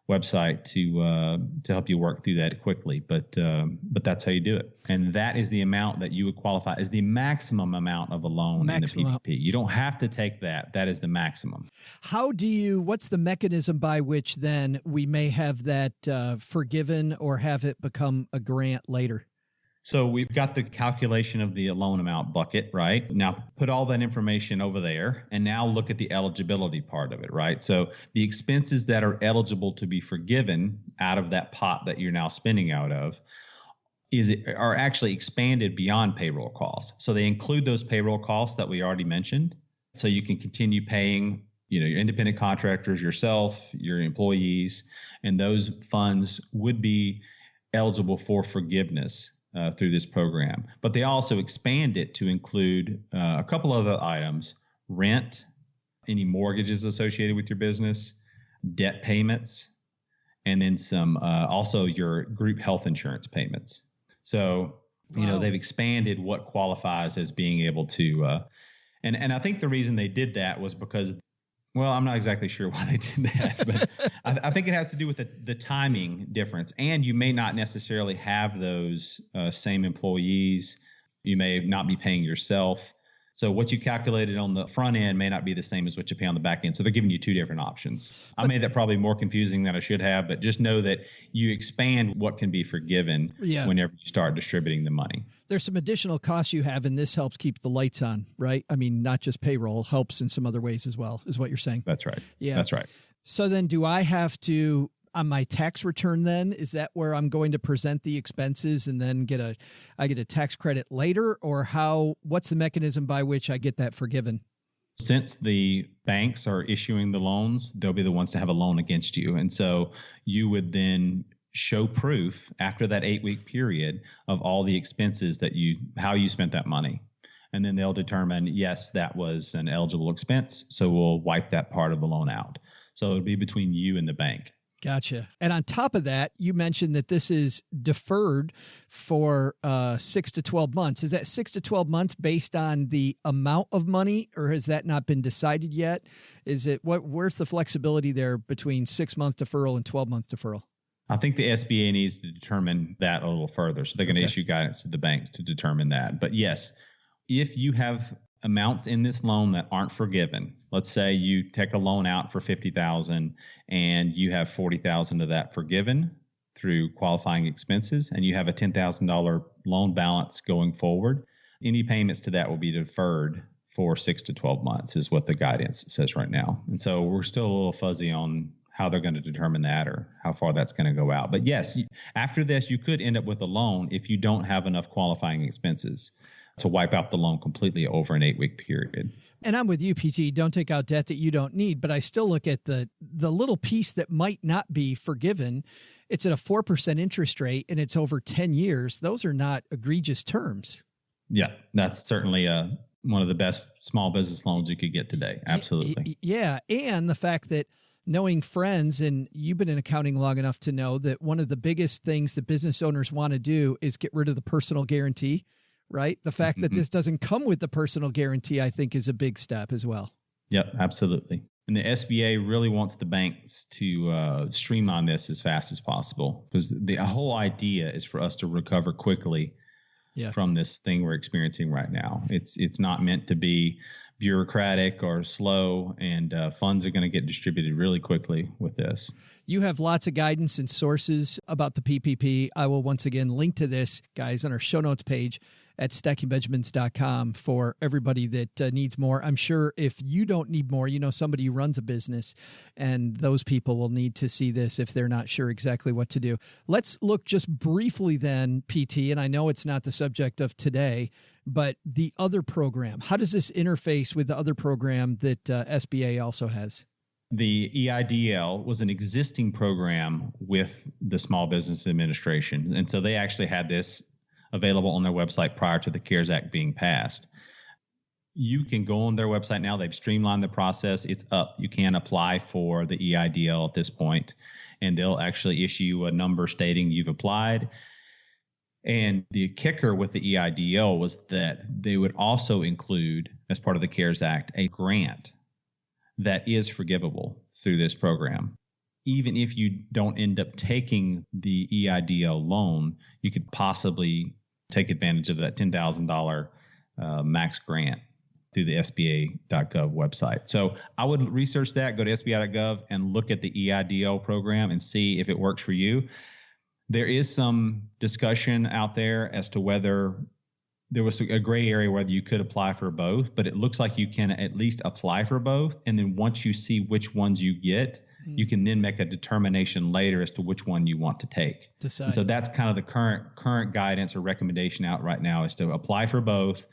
website to help you work through that quickly. But that's how you do it. And that is the amount that you would qualify as the maximum amount of a loan in the PPP. You don't have to take that. That is the maximum. What's the mechanism by which then we may have that forgiven or have it become a grant later? So we've got the calculation of the loan amount bucket, right? Now put all that information over there and now look at the eligibility part of it, right? So the expenses that are eligible to be forgiven out of that pot that you're now spending out of are actually expanded beyond payroll costs. So they include those payroll costs that we already mentioned. So you can continue paying, your independent contractors, yourself, your employees, and those funds would be eligible for forgiveness through this program. But they also expand it to include a couple other items: rent, any mortgages associated with your business, debt payments, and then some also your group health insurance payments. So, they've expanded what qualifies as being able to, and I think the reason they did that was because, well, I'm not exactly sure why they did that, but I think it has to do with the timing difference. And you may not necessarily have those same employees. You may not be paying yourself. So what you calculated on the front end may not be the same as what you pay on the back end. So they're giving you two different options. I made that probably more confusing than I should have, but just know that you expand what can be forgiven whenever you start distributing the money. There's some additional costs you have, and this helps keep the lights on, right? I mean, not just payroll, helps in some other ways as well, is what you're saying. That's right. Yeah. That's right. So then do I have to, on my tax return then, is that where I'm going to present the expenses and then I get a tax credit later, or what's the mechanism by which I get that forgiven? Since the banks are issuing the loans, they'll be the ones to have a loan against you. And so you would then show proof after that 8-week period of all the expenses how you spent that money. And then they'll determine, yes, that was an eligible expense. So we'll wipe that part of the loan out. So it'll be between you and the bank. Gotcha. And on top of that, you mentioned that this is deferred for 6 to 12 months. Is that 6 to 12 months based on the amount of money, or has that not been decided yet? Where's the flexibility there between 6-month deferral and 12-month deferral? I think the SBA needs to determine that a little further. So they're going to issue guidance to the bank to determine that. But yes, if you have amounts in this loan that aren't forgiven, let's say you take a loan out for $50,000 and you have $40,000 of that forgiven through qualifying expenses, and you have a $10,000 loan balance going forward, any payments to that will be deferred for 6 to 12 months is what the guidance says right now. And so we're still a little fuzzy on how they're going to determine that or how far that's going to go out. But yes, after this, you could end up with a loan if you don't have enough qualifying expenses to wipe out the loan completely over an 8-week period. And I'm with you, PT. Don't take out debt that you don't need. But I still look at the little piece that might not be forgiven. It's at a 4% interest rate and it's over 10 years. Those are not egregious terms. Yeah, that's certainly one of the best small business loans you could get today. Absolutely. Yeah. And the fact that knowing friends, and you've been in accounting long enough to know that one of the biggest things that business owners want to do is get rid of the personal guarantee. Right? The fact that this doesn't come with the personal guarantee, I think, is a big step as well. Yep, absolutely. And the SBA really wants the banks to streamline this as fast as possible, because the whole idea is for us to recover quickly from this thing we're experiencing right now. It's not meant to be bureaucratic or slow, and funds are going to get distributed really quickly with this. You have lots of guidance and sources about the PPP. I will once again link to this, guys, on our show notes page at stackingbenjamins.com for everybody that needs more. I'm sure if you don't need more, somebody who runs a business, and those people will need to see this if they're not sure exactly what to do. Let's look just briefly then, PT, and I know it's not the subject of today, but the other program, how does this interface with the other program that SBA also has? The EIDL was an existing program with the Small Business Administration. And so they actually had this available on their website prior to the CARES Act being passed. You can go on their website now. They've streamlined the process. It's up. You can apply for the EIDL at this point, and they'll actually issue you a number stating you've applied. And the kicker with the EIDL was that they would also include, as part of the CARES Act, a grant that is forgivable through this program. Even if you don't end up taking the EIDL loan, you could possibly take advantage of that $10,000 max grant through the SBA.gov website. So I would research that, go to SBA.gov and look at the EIDL program and see if it works for you. There is some discussion out there as to whether there was a gray area whether you could apply for both, but it looks like you can at least apply for both. And then once you see which ones you get, you can then make a determination later as to which one you want to take. Decide. And so that's kind of the current guidance or recommendation out right now, is to apply for both,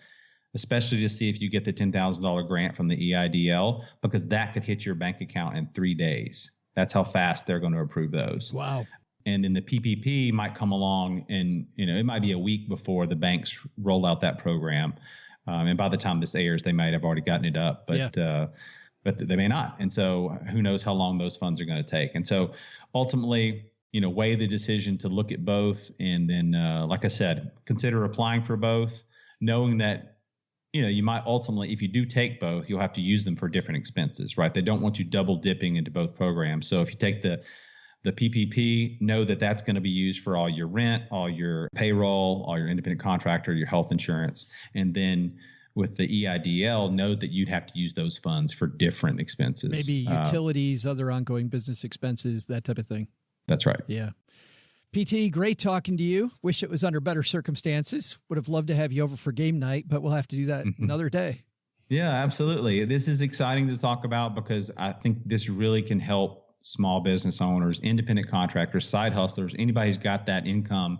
especially to see if you get the $10,000 grant from the EIDL, because that could hit your bank account in 3 days. That's how fast they're going to approve those. Wow. And then the PPP might come along, and it might be a week before the banks roll out that program. And by the time this airs, they might have already gotten it up, but they may not. And so who knows how long those funds are going to take. And so ultimately, weigh the decision to look at both. And then, like I said, consider applying for both, knowing that, you might ultimately, if you do take both, you'll have to use them for different expenses, right? They don't want you double dipping into both programs. So if you take the PPP, know that that's going to be used for all your rent, all your payroll, all your independent contractor, your health insurance. And then with the EIDL, know that you'd have to use those funds for different expenses. Maybe utilities, other ongoing business expenses, that type of thing. That's right. Yeah. PT, great talking to you. Wish it was under better circumstances. Would have loved to have you over for game night, but we'll have to do that another day. Yeah, absolutely. This is exciting to talk about because I think this really can help small business owners, independent contractors, side hustlers, anybody who's got that income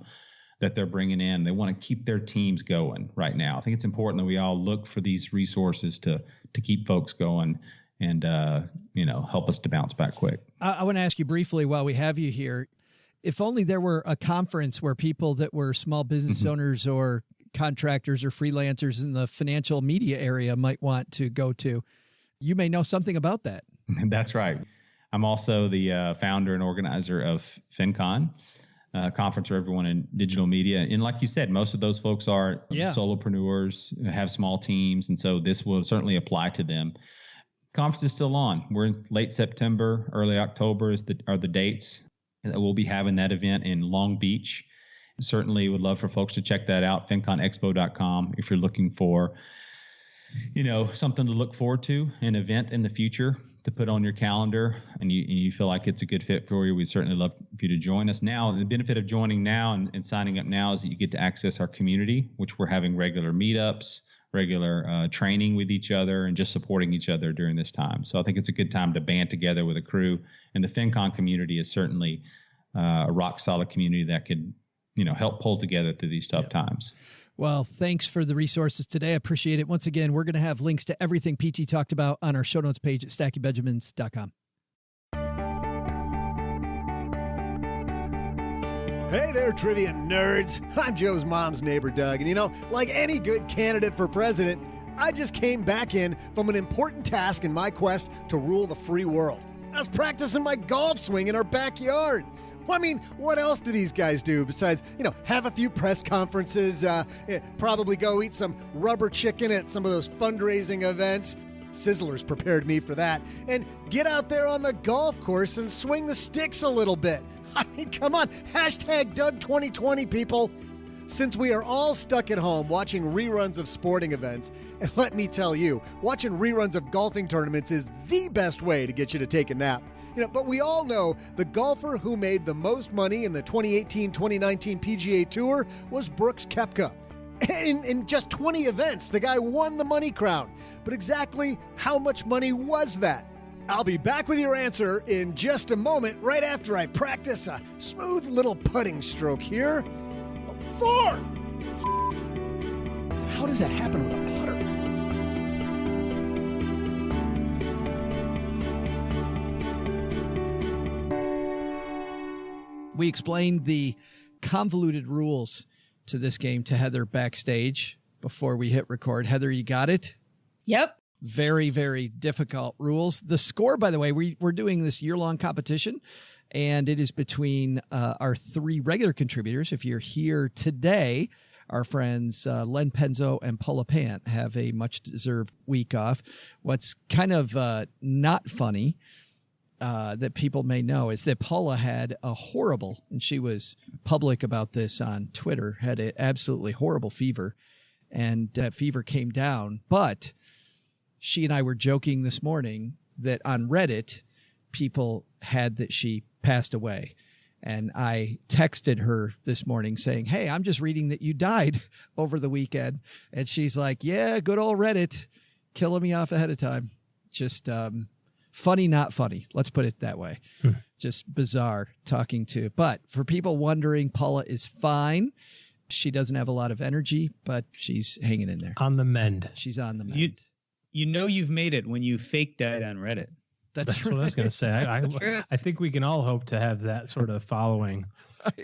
that they're bringing in. They want to keep their teams going right now. I think it's important that we all look for these resources to keep folks going and, help us to bounce back quick. I want to ask you briefly while we have you here, if only there were a conference where people that were small business owners or contractors or freelancers in the financial media area might want to go to. You may know something about that. That's right. I'm also the founder and organizer of FinCon, conference for everyone in digital media. And like you said, most of those folks are solopreneurs, have small teams. And so this will certainly apply to them. Conference is still on. We're in late September, early October are the dates. We'll be having that event in Long Beach. Certainly would love for folks to check that out, finconexpo.com, if you're looking for, something to look forward to, an event in the future to put on your calendar, and you feel like it's a good fit for you. We'd certainly love for you to join us now. The benefit of joining now and signing up now is that you get to access our community, which we're having regular meetups, regular training with each other, and just supporting each other during this time. So I think it's a good time to band together with a crew. And the FinCon community is certainly a rock solid community that could, help pull together through these tough times. Well, thanks for the resources today. I appreciate it. Once again, we're going to have links to everything PT talked about on our show notes page at stackingbenjamins.com. Hey there, trivia nerds. I'm Joe's mom's neighbor, Doug. And like any good candidate for president, I just came back in from an important task in my quest to rule the free world. I was practicing my golf swing in our backyard. Well, I mean, what else do these guys do besides, have a few press conferences, probably go eat some rubber chicken at some of those fundraising events? Sizzlers prepared me for that. And get out there on the golf course and swing the sticks a little bit. I mean, come on, hashtag Doug 2020, people. Since we are all stuck at home watching reruns of sporting events, and let me tell you, watching reruns of golfing tournaments is the best way to get you to take a nap. But we all know the golfer who made the most money in the 2018-2019 PGA Tour was Brooks Koepka. In just 20 events, the guy won the money crown. But exactly how much money was that? I'll be back with your answer in just a moment, right after I practice a smooth little putting stroke here. 4! How does that happen with a putter? We explained the convoluted rules to this game to Heather backstage before we hit record. Heather, you got it? Yep. Very, very difficult rules. The score, by the way, we're doing this year-long competition, and it is between our three regular contributors. If you're here today, our friends Len Penzo and Paula Pant have a much-deserved week off. What's kind of not funny that people may know is that Paula had a horrible, and she was public about this on Twitter, had an absolutely horrible fever, and that fever came down. But she and I were joking this morning that on Reddit, people had that she passed away. And I texted her this morning saying, hey, I'm just reading that you died over the weekend. And she's like, yeah, good old Reddit, killing me off ahead of time. Just funny, not funny. Let's put it that way. Just bizarre talking to. But for people wondering, Paula is fine. She doesn't have a lot of energy, but she's hanging in there. On the mend. She's on the mend. You've made it when you fake died on Reddit. That's what I was going to say. I think we can all hope to have that sort of following,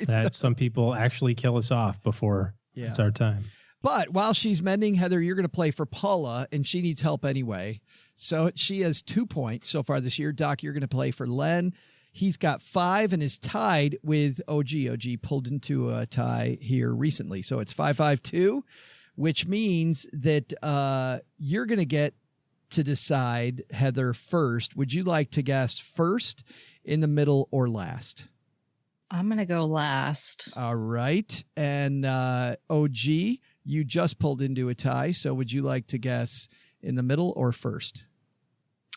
that some people actually kill us off before it's our time. But while she's mending, Heather, you're going to play for Paula, and she needs help anyway. So she has 2 points so far this year. Doc, you're going to play for Len. He's got 5 and is tied with OG. OG pulled into a tie here recently. So it's 5-5-2, which means that you're going to get to decide, Heather, first. Would you like to guess first, in the middle, or last? I'm going to go last. All right. And OG, you just pulled into a tie. So would you like to guess in the middle or first?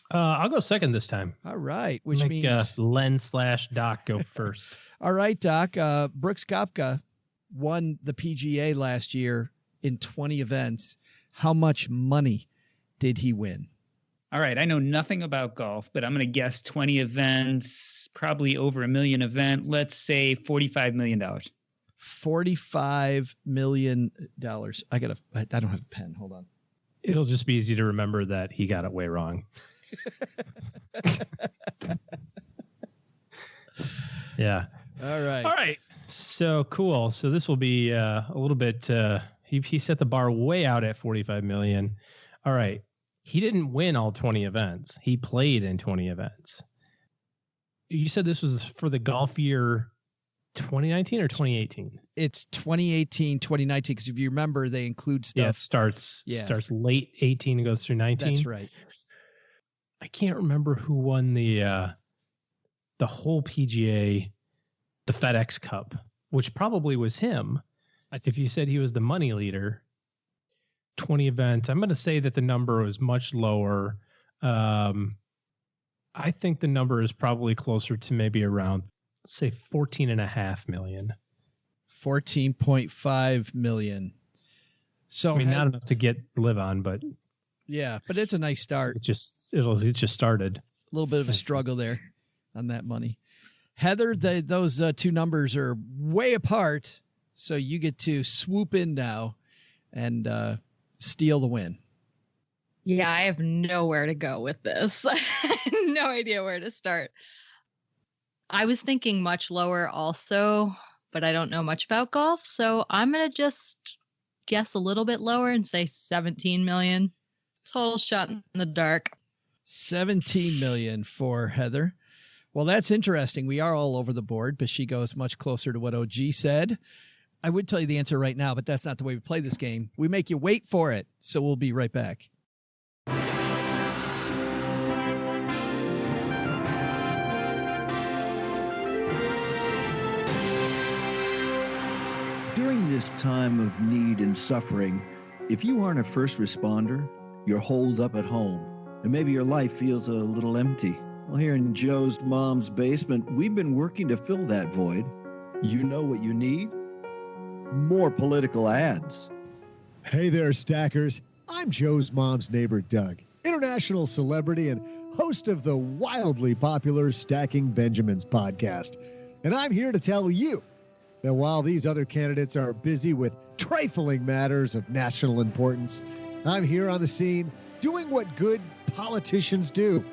I'll go second this time. All right. Which means Len/Doc go first. All right, Doc. Brooks Koepka won the PGA last year in 20 events. How much money did he win? All right. I know nothing about golf, but I'm going to guess 20 events, probably over $1 million event. Let's say $45 million. $45 million. I don't have a pen. Hold on. It'll just be easy to remember that he got it way wrong. Yeah. All right. All right. So cool. So this will be a little bit, he set the bar way out at 45 million. All right. He didn't win all 20 events. He played in 20 events. You said this was for the golf year 2019 or 2018? It's 2018, 2019. Because if you remember, they include stuff. Yeah, it starts late 18 and goes through 19. That's right. I can't remember who won the whole PGA, the FedEx Cup, which probably was him. If you said he was the money leader, 20 events, I'm going to say that the number was much lower. I think the number is probably closer to maybe around, let's say, 14.5 million. 14.5 million. So I mean, not enough to live on, but yeah, but it's a nice start. It just started. A little bit of a struggle there on that money. Heather, those two numbers are way apart, so you get to swoop in now and steal the win. Yeah, I have nowhere to go with this. No idea where to start. I was thinking much lower also, but I don't know much about golf, so I'm going to just guess a little bit lower and say 17 million. Total shot in the dark. 17 million for Heather. Well, that's interesting. We are all over the board, but she goes much closer to what OG said. I would tell you the answer right now, but that's not the way we play this game. We make you wait for it. So we'll be right back. During this time of need and suffering, if you aren't a first responder, you're holed up at home, and maybe your life feels a little empty. Well, here in Joe's mom's basement, we've been working to fill that void. You know what you need? More political ads. Hey there, stackers. I'm Joe's mom's neighbor, Doug, international celebrity and host of the wildly popular Stacking Benjamins podcast. And I'm here to tell you that while these other candidates are busy with trifling matters of national importance, I'm here on the scene doing what good politicians do.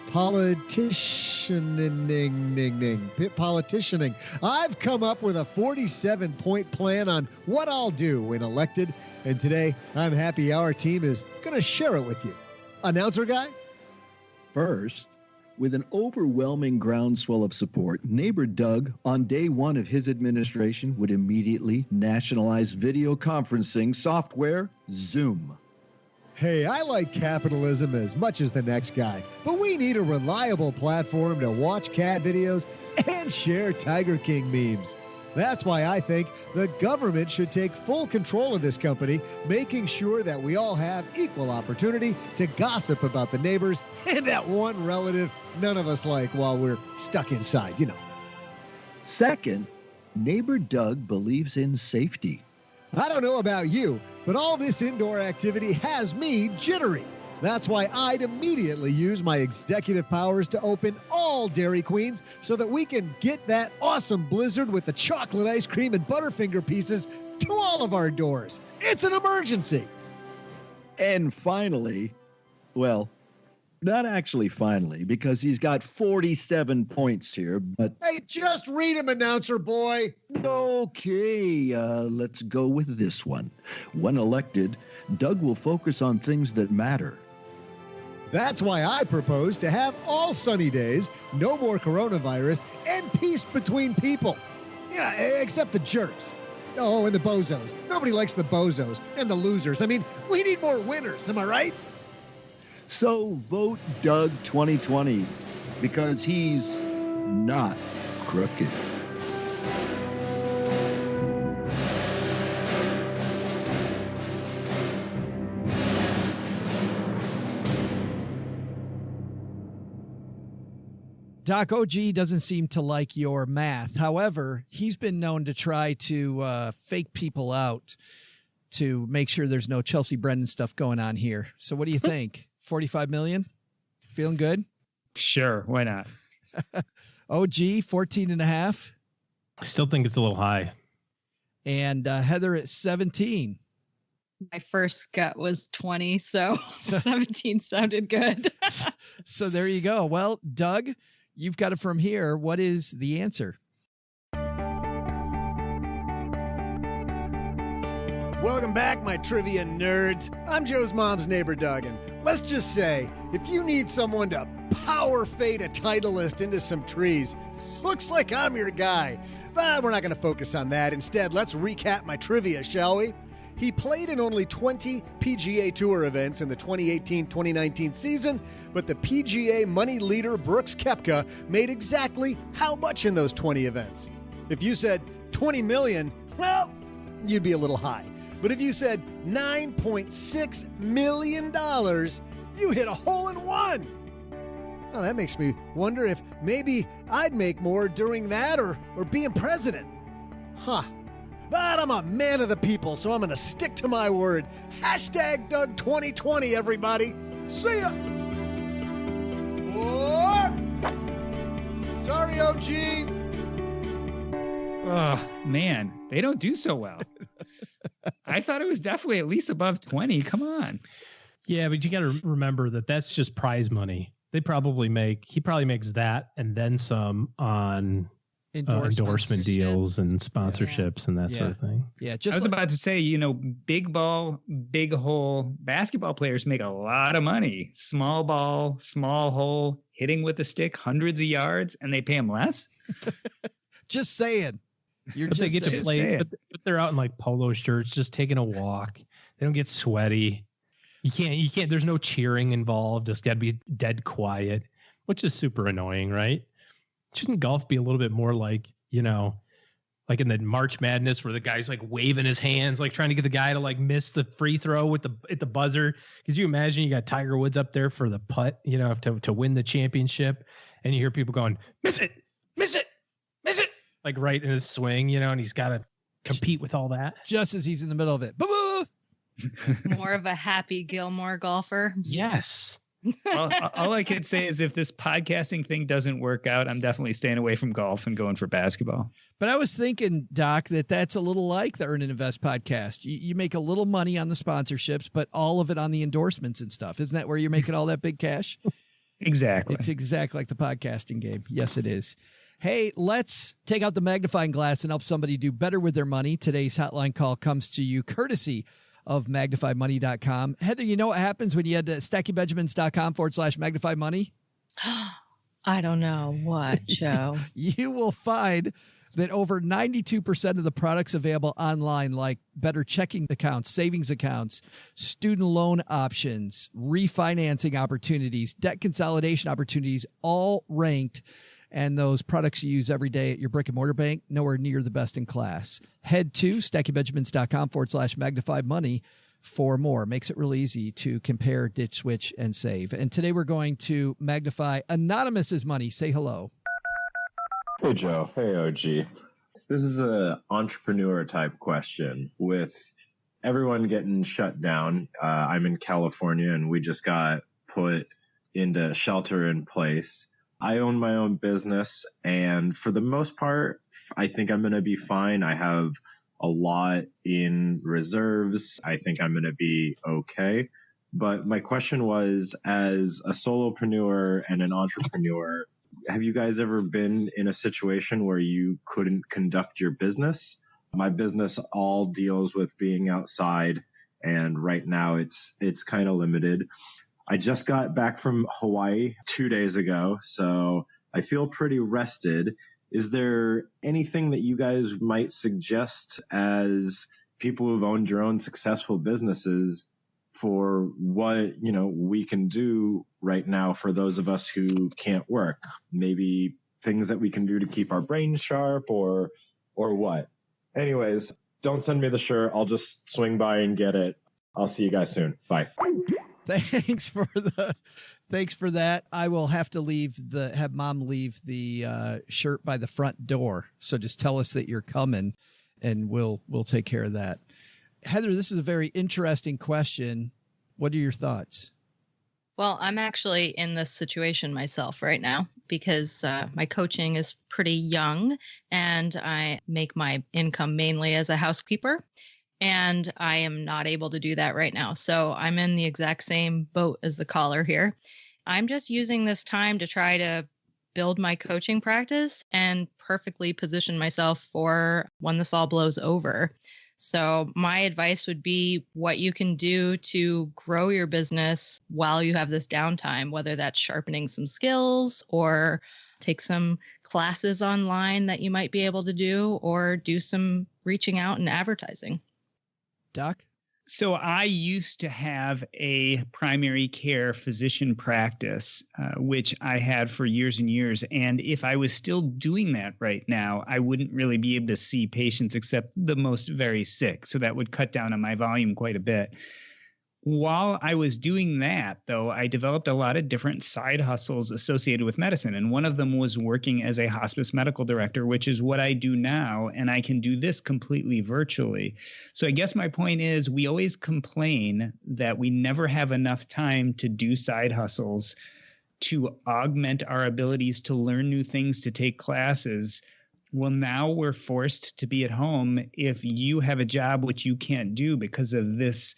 Politicianing. I've come up with a 47-point plan on what I'll do when elected, and today I'm happy our team is going to share it with you. Announcer guy? First, with an overwhelming groundswell of support, neighbor Doug, on day one of his administration, would immediately nationalize video conferencing software Zoom. Hey, I like capitalism as much as the next guy, but we need a reliable platform to watch cat videos and share Tiger King memes. That's why I think the government should take full control of this company, making sure that we all have equal opportunity to gossip about the neighbors and that one relative none of us like while we're stuck inside, you know. Second, neighbor Doug believes in safety. I don't know about you, but all this indoor activity has me jittery. That's why I'd immediately use my executive powers to open all Dairy Queens so that we can get that awesome blizzard with the chocolate ice cream and Butterfinger pieces to all of our doors. It's an emergency. And finally, well, not actually finally, because he's got 47 points here, but... Hey, just read him, announcer boy. Okay, let's go with this one. When elected, Doug will focus on things that matter. That's why I propose to have all sunny days, no more coronavirus, and peace between people. Yeah, except the jerks. Oh, and the bozos. Nobody likes the bozos and the losers. I mean, we need more winners. Am I right? So vote Doug 2020 because he's not crooked. Doc, OG doesn't seem to like your math. However, he's been known to try to fake people out to make sure there's no Chelsea Brennan stuff going on here. So what do you think? 45 million? Feeling good? Sure. Why not? OG, 14 and a half. I still think it's a little high. And Heather at 17. My first gut was 20, so 17 sounded good. So there you go. Well, Doug, you've got it from here. What is the answer? Welcome back, my trivia nerds. I'm Joe's mom's neighbor, Doug, and let's just say, if you need someone to power fade a Titleist into some trees, looks like I'm your guy. But we're not going to focus on that. Instead, let's recap my trivia, shall we? He played in only 20 PGA Tour events in the 2018-2019 season, but the PGA money leader Brooks Koepka made exactly how much in those 20 events? If you said 20 million, well, you'd be a little high. But if you said $9.6 million, you hit a hole in one. Well, that makes me wonder if maybe I'd make more during that or being president. Huh. But I'm a man of the people, so I'm going to stick to my word. Hashtag Doug 2020, everybody. See ya. Or... Sorry, OG. Oh, man. They don't do so well. I thought it was definitely at least above 20. Come on. Yeah, but you got to remember that that's just prize money. He probably makes that and then some on endorsement deals and sponsorships and that sort of thing. Yeah, I was about to say, big ball, big hole basketball players make a lot of money. Small ball, small hole, hitting with a stick, hundreds of yards, and they pay them less. Just saying. But they get to play, but they're out in like polo shirts, just taking a walk. They don't get sweaty. You can't. There's no cheering involved. It's got to be dead quiet, which is super annoying, right? Shouldn't golf be a little bit more like, like in the March Madness where the guy's like waving his hands, like trying to get the guy to like miss the free throw at the buzzer? Could you imagine you got Tiger Woods up there for the putt, to win the championship, and you hear people going, miss it, miss it, miss it, like right in his swing, and he's got to compete with all that. Just as he's in the middle of it. Boo-boo! More of a Happy Gilmore golfer. Yes. All I can say is if this podcasting thing doesn't work out, I'm definitely staying away from golf and going for basketball. But I was thinking, Doc, that's a little like the Earn and Invest podcast. You make a little money on the sponsorships, but all of it on the endorsements and stuff. Isn't that where you're making all that big cash? Exactly. It's exactly like the podcasting game. Yes, it is. Hey, let's take out the magnifying glass and help somebody do better with their money. Today's hotline call comes to you courtesy of magnifymoney.com. Heather, you know what happens when you head to stackybenjamins.com/magnifymoney? I don't know what, Joe. You will find that over 92% of the products available online, like better checking accounts, savings accounts, student loan options, refinancing opportunities, debt consolidation opportunities, all ranked. And those products you use every day at your brick and mortar bank, nowhere near the best in class. Head to stackybenjamins.com/magnifymoney for more. Makes it really easy to compare, ditch, switch, and save. And today we're going to magnify Anonymous's money. Say hello. Hey, Joe. Hey, OG. This is an entrepreneur type question. With everyone getting shut down, I'm in California and we just got put into shelter in place. I own my own business, and for the most part, I think I'm going to be fine. I have a lot in reserves. I think I'm going to be okay. But my question was, as a solopreneur and an entrepreneur, have you guys ever been in a situation where you couldn't conduct your business? My business all deals with being outside, and right now it's kind of limited. I just got back from Hawaii 2 days ago, so I feel pretty rested. Is there anything that you guys might suggest as people who've owned your own successful businesses for what, we can do right now for those of us who can't work? Maybe things that we can do to keep our brains sharp or what? Anyways, don't send me the shirt. I'll just swing by and get it. I'll see you guys soon. Bye. Thanks for that. I will have to have Mom leave the shirt by the front door. So just tell us that you're coming and we'll take care of that. Heather, this is a very interesting question. What are your thoughts? Well, I'm actually in this situation myself right now because my coaching is pretty young and I make my income mainly as a housekeeper. And I am not able to do that right now. So I'm in the exact same boat as the caller here. I'm just using this time to try to build my coaching practice and perfectly position myself for when this all blows over. So my advice would be what you can do to grow your business while you have this downtime, whether that's sharpening some skills or take some classes online that you might be able to do or do some reaching out and advertising. Doc? So I used to have a primary care physician practice, which I had for years and years. And if I was still doing that right now, I wouldn't really be able to see patients except the most very sick. So that would cut down on my volume quite a bit. While I was doing that, though, I developed a lot of different side hustles associated with medicine. And one of them was working as a hospice medical director, which is what I do now. And I can do this completely virtually. So I guess my point is we always complain that we never have enough time to do side hustles to augment our abilities to learn new things, to take classes. Well, now we're forced to be at home. If you have a job which you can't do because of this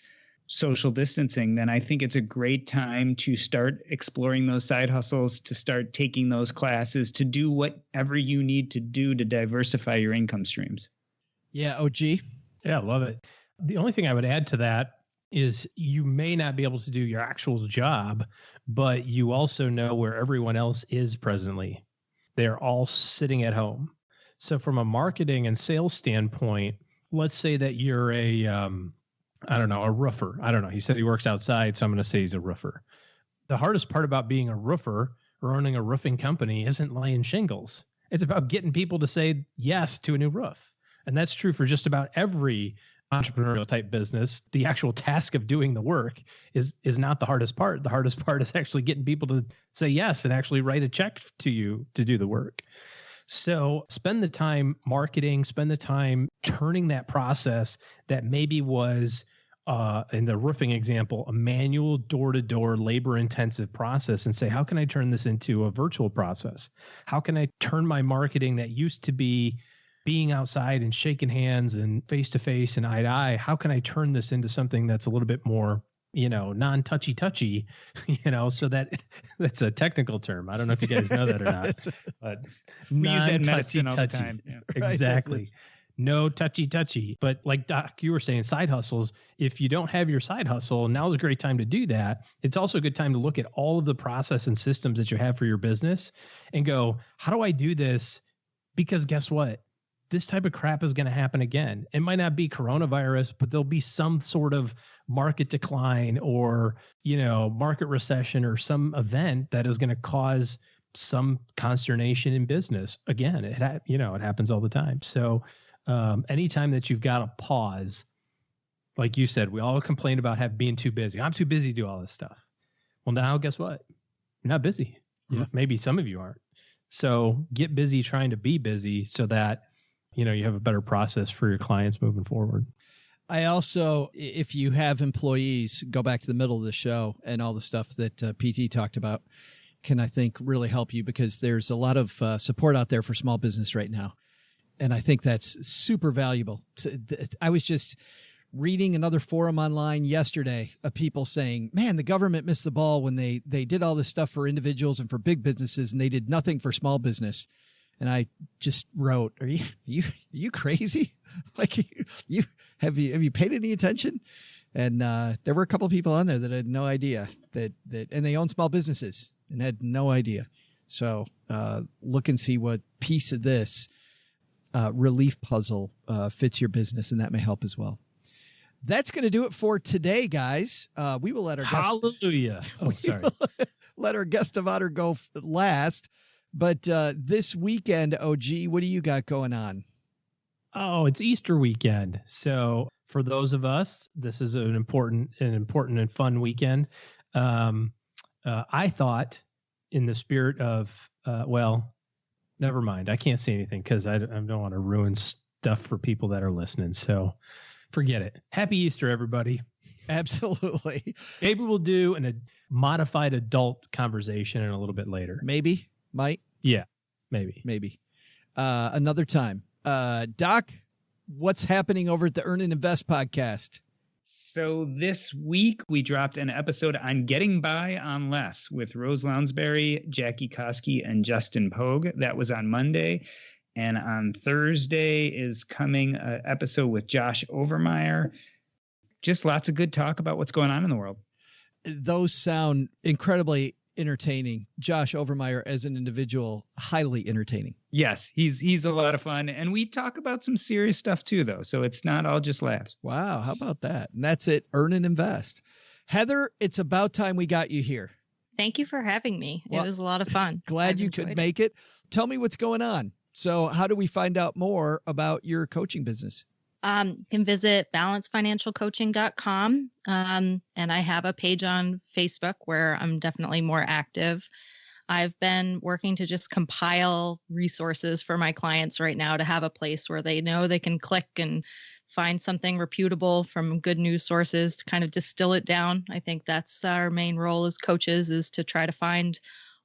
social distancing, then I think it's a great time to start exploring those side hustles, to start taking those classes, to do whatever you need to do to diversify your income streams. Yeah, OG. Yeah, I love it. The only thing I would add to that is you may not be able to do your actual job, but you also know where everyone else is presently. They're all sitting at home. So from a marketing and sales standpoint, let's say that you're a roofer. I don't know. He said he works outside, so I'm going to say he's a roofer. The hardest part about being a roofer or owning a roofing company isn't laying shingles. It's about getting people to say yes to a new roof. And that's true for just about every entrepreneurial type business. The actual task of doing the work is not the hardest part. The hardest part is actually getting people to say yes and actually write a check to you to do the work. So spend the time marketing, spend the time turning that process that maybe was, in the roofing example, a manual door-to-door labor-intensive process and say, how can I turn this into a virtual process? How can I turn my marketing that used to be being outside and shaking hands and face-to-face and eye-to-eye, how can I turn this into something that's a little bit more, non-touchy-touchy, so that's a technical term. I don't know if you guys know that or not, but we use that in medicine all the time. Yeah. Exactly. No touchy. But like Doc, you were saying side hustles. If you don't have your side hustle, now's a great time to do that. It's also a good time to look at all of the process and systems that you have for your business and go, how do I do this? Because guess what? This type of crap is going to happen again. It might not be coronavirus, but there'll be some sort of market decline or, market recession or some event that is going to cause some consternation in business. Again, it happens all the time. So anytime that you've got a pause, like you said, we all complain about being too busy. I'm too busy to do all this stuff. Well, now guess what? You're not busy. Yeah. Maybe some of you aren't. So get busy trying to be busy so that you have a better process for your clients moving forward. I also, if you have employees, go back to the middle of the show and all the stuff that PT talked about can, I think, really help you because there's a lot of support out there for small business right now. And I think that's super valuable. I was just reading another forum online yesterday of people saying, man, the government missed the ball when they did all this stuff for individuals and for big businesses and they did nothing for small business. And I just wrote, are you crazy? Like have you paid any attention? And there were a couple of people on there that had no idea. that and they own small businesses and had no idea. So look and see what piece of this relief puzzle fits your business, and that may help as well. That's going to do it for today, guys. We will let our Hallelujah. let our guest of honor go last. But this weekend, OG, what do you got going on? Oh, it's Easter weekend. So for those of us, this is an important and fun weekend. I thought, in the spirit of, well, never mind. I can't say anything because I don't want to ruin stuff for people that are listening. So forget it. Happy Easter, everybody. Absolutely. Maybe we'll do a modified adult conversation in a little bit later. Maybe. Might. Yeah, maybe. Another time. Doc, what's happening over at the Earn and Invest podcast? So this week we dropped an episode on getting by on less with Rose Lounsbury, Jackie Koski, and Justin Pogue. That was on Monday. And on Thursday is coming an episode with Josh Overmeyer. Just lots of good talk about what's going on in the world. Those sound incredibly entertaining. Josh Overmeyer as an individual, highly entertaining. Yes, he's a lot of fun. And we talk about some serious stuff too, though. So it's not all just laughs. Wow. How about that? And that's it. Earn and Invest. Heather, it's about time we got you here. Thank you for having me. Well, it was a lot of fun. Glad you could make it. Tell me what's going on. So how do we find out more about your coaching business? You can visit balancefinancialcoaching.com. And I have a page on Facebook where I'm definitely more active. I've been working to just compile resources for my clients right now to have a place where they know they can click and find something reputable from good news sources to kind of distill it down. I think that's our main role as coaches, is to try to find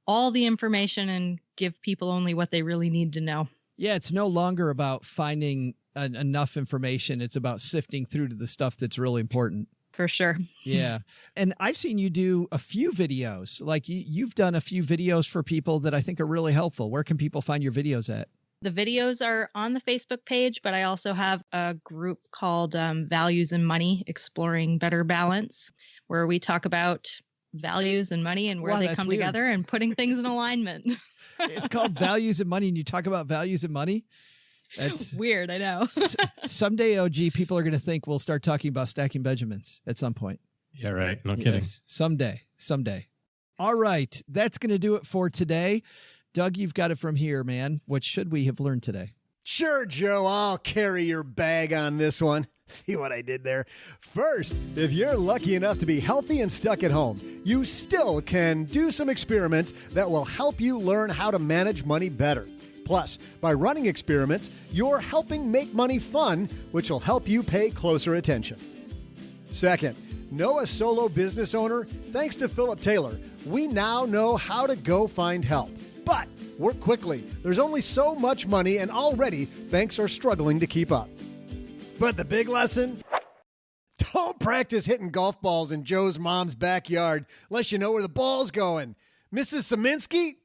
all the information and give people only what they really need to know. Yeah, it's no longer about finding enough information. It's about sifting through to the stuff that's really important. For sure. Yeah. And I've seen you do a few videos. Like you've done a few videos for people that I think are really helpful. Where can people find your videos at? The videos are on the Facebook page, but I also have a group called Values and Money, Exploring Better Balance, where we talk about values and money and where they come together and putting things in alignment. It's called Values and Money, and you talk about values and money? That's weird, I know. Someday, OG, people are going to think we'll start talking about stacking Benjamins at some point. Yeah, right. No kidding. Someday. All right. That's going to do it for today. Doug, you've got it from here, man. What should we have learned today? Sure, Joe. I'll carry your bag on this one. See what I did there? First, if you're lucky enough to be healthy and stuck at home, you still can do some experiments that will help you learn how to manage money better. Plus, by running experiments, you're helping make money fun, which will help you pay closer attention. Second, know a solo business owner? Thanks to Philip Taylor, we now know how to go find help. But work quickly. There's only so much money, and already banks are struggling to keep up. But the big lesson? Don't practice hitting golf balls in Joe's mom's backyard unless you know where the ball's going. Mrs. Saminsky?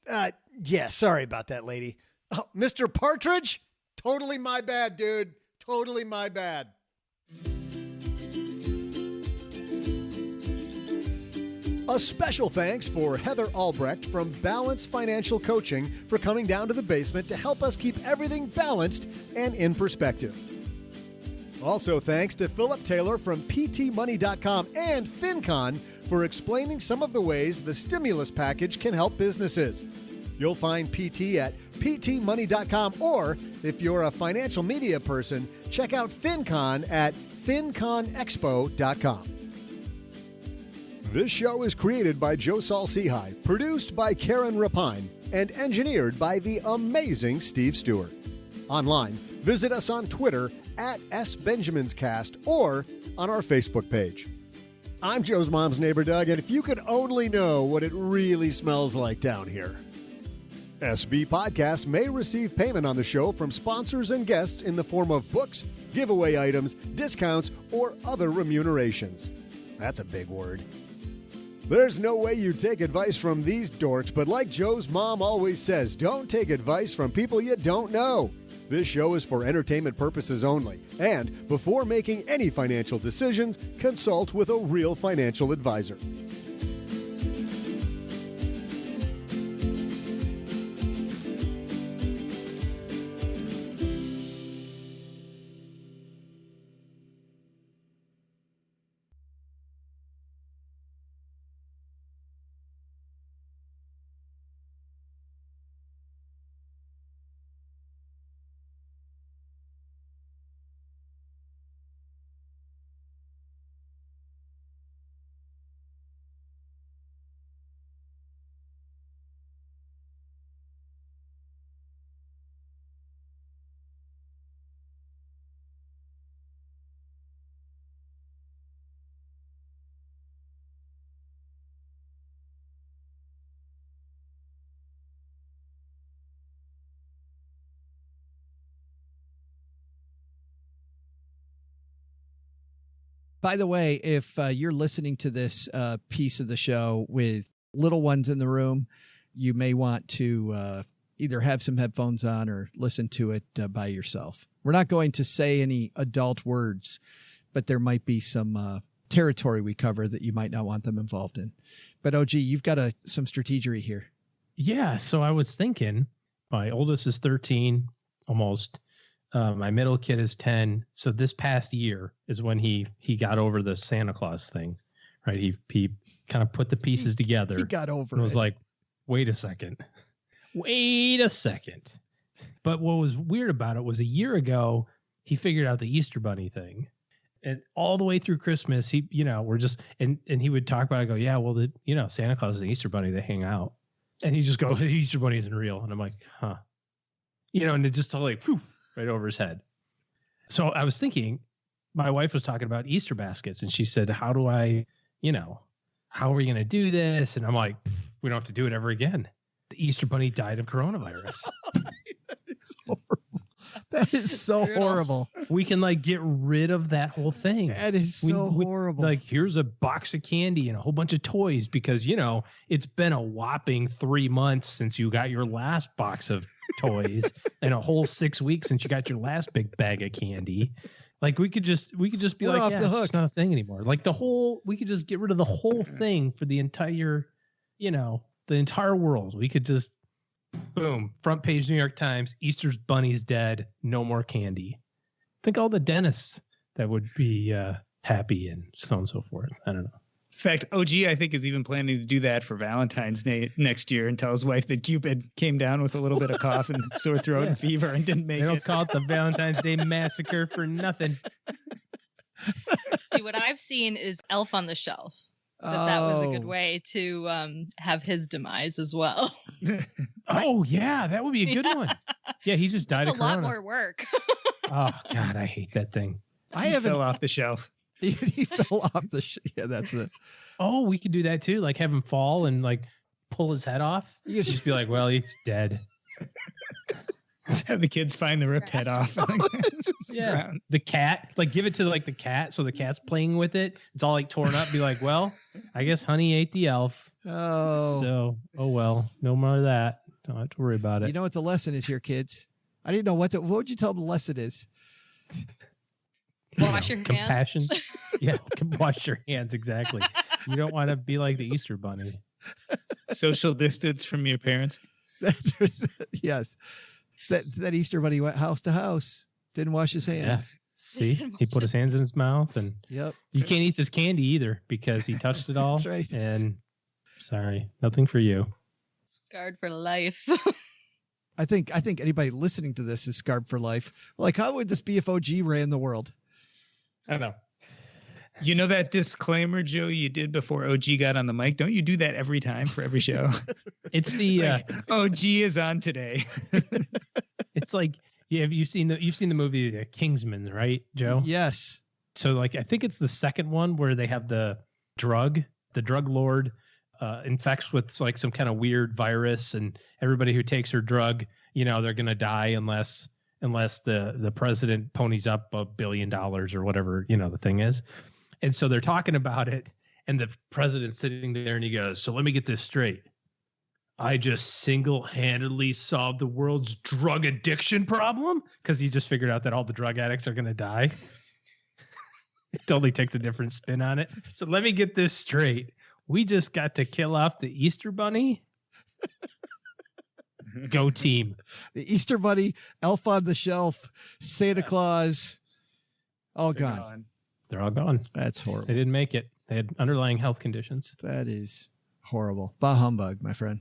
Yeah, sorry about that, lady. Oh, Mr. Partridge? Totally my bad, dude. Totally my bad. A special thanks for Heather Albrecht from Balance Financial Coaching for coming down to the basement to help us keep everything balanced and in perspective. Also thanks to Philip Taylor from PTMoney.com and FinCon for explaining some of the ways the stimulus package can help businesses. You'll find PT at PTMoney.com, or if you're a financial media person, check out FinCon at FinConExpo.com. This show is created by Joe Saul-Sehy, produced by Karen Rapine, and engineered by the amazing Steve Stewart. Online, visit us on Twitter at SBenjaminsCast or on our Facebook page. I'm Joe's mom's neighbor, Doug, and if you could only know what it really smells like down here. SB Podcasts may receive payment on the show from sponsors and guests in the form of books, giveaway items, discounts, or other remunerations. That's a big word. There's no way you take advice from these dorks, but like Joe's mom always says, don't take advice from people you don't know. This show is for entertainment purposes only, and before making any financial decisions, consult with a real financial advisor. By the way, if you're listening to this piece of the show with little ones in the room, you may want to either have some headphones on or listen to it by yourself. We're not going to say any adult words, but there might be some territory we cover that you might not want them involved in. But OG, you've got some strategery here. Yeah. So I was thinking, my oldest is 13, almost. My middle kid is 10. So this past year is when he got over the Santa Claus thing, right? He kind of put the pieces together. He got over and it. was like, wait a second. But what was weird about it was a year ago, he figured out the Easter Bunny thing. And all the way through Christmas, he, we're just, and he would talk about it, go, yeah, well, Santa Claus and the Easter Bunny, they hang out. And he just goes, the Easter Bunny isn't real. And I'm like, huh. And it just like, poof, right over his head. So I was thinking, my wife was talking about Easter baskets, and she said, how do I, how are we going to do this? And I'm like, we don't have to do it ever again. The Easter Bunny died of coronavirus. That is horrible. That is so horrible. We can get rid of that whole thing. That is so horrible. Here's a box of candy and a whole bunch of toys because, it's been a whopping 3 months since you got your last box of toys and a whole 6 weeks since you got your last big bag of candy. We could just be We're off the hook. It's not a thing anymore. We could just get rid of the whole thing for the entire, the entire world. We could just, boom, front page New York Times, Easter's Bunny's dead, no more candy. Think all the dentists that would be happy and so on and so forth. I don't know. In fact, OG, I think, is even planning to do that for Valentine's Day next year and tell his wife that Cupid came down with a little bit of cough and sore throat and fever and didn't make They don't it. call it the Valentine's Day massacre for nothing. See, what I've seen is Elf on the Shelf. That was a good way to have his demise as well. Oh, yeah, that would be a good one. Yeah, he just died It's of a lot corona. more work. Oh, God, I hate that thing. He fell off the shelf. He fell off the yeah, that's it. Oh, we could do that too. Have him fall and pull his head off. You just be like, well, he's dead. Have the kids find the ripped head off. Yeah. Ground. The cat, give it to the cat. So the cat's playing with it. It's all torn up. Be like, well, I guess Honey ate the elf. Oh. So, oh well, no more of that. Don't have to worry about it. You know what the lesson is here, kids? I didn't know what would you tell them the lesson is? Wash your Compassion. hands. Yeah, wash your hands. Exactly. You don't want to be like the Easter Bunny. Social distance from your parents. Yes. That Easter Bunny went house to house, didn't wash his hands. Yeah. See, he put his hands in his mouth, and yep. You can't eat this candy either because he touched it all. That's right. And sorry, nothing for you. Scarred for life. I think anybody listening to this is scarred for life. How would this be if OG ran the world? I don't know. You know that disclaimer, Joe, you did before OG got on the mic? Don't you do that every time for every show? It's the OG is on today. It's you've seen the movie Kingsman, right, Joe? Yes. So I think it's the second one where they have the drug lord infects with some kind of weird virus, and everybody who takes her drug, they're gonna die unless the president ponies up $1 billion or whatever, the thing is. And so they're talking about it, and the president's sitting there and he goes, so let me get this straight. I just single-handedly solved the world's drug addiction problem, because he just figured out that all the drug addicts are going to die. It totally takes a different spin on it. So let me get this straight. We just got to kill off the Easter Bunny. Go team. The Easter Bunny, Elf on the Shelf, Santa Claus, all gone. They're all gone. That's horrible. They didn't make it. They had underlying health conditions. That is horrible. Bah humbug, my friend.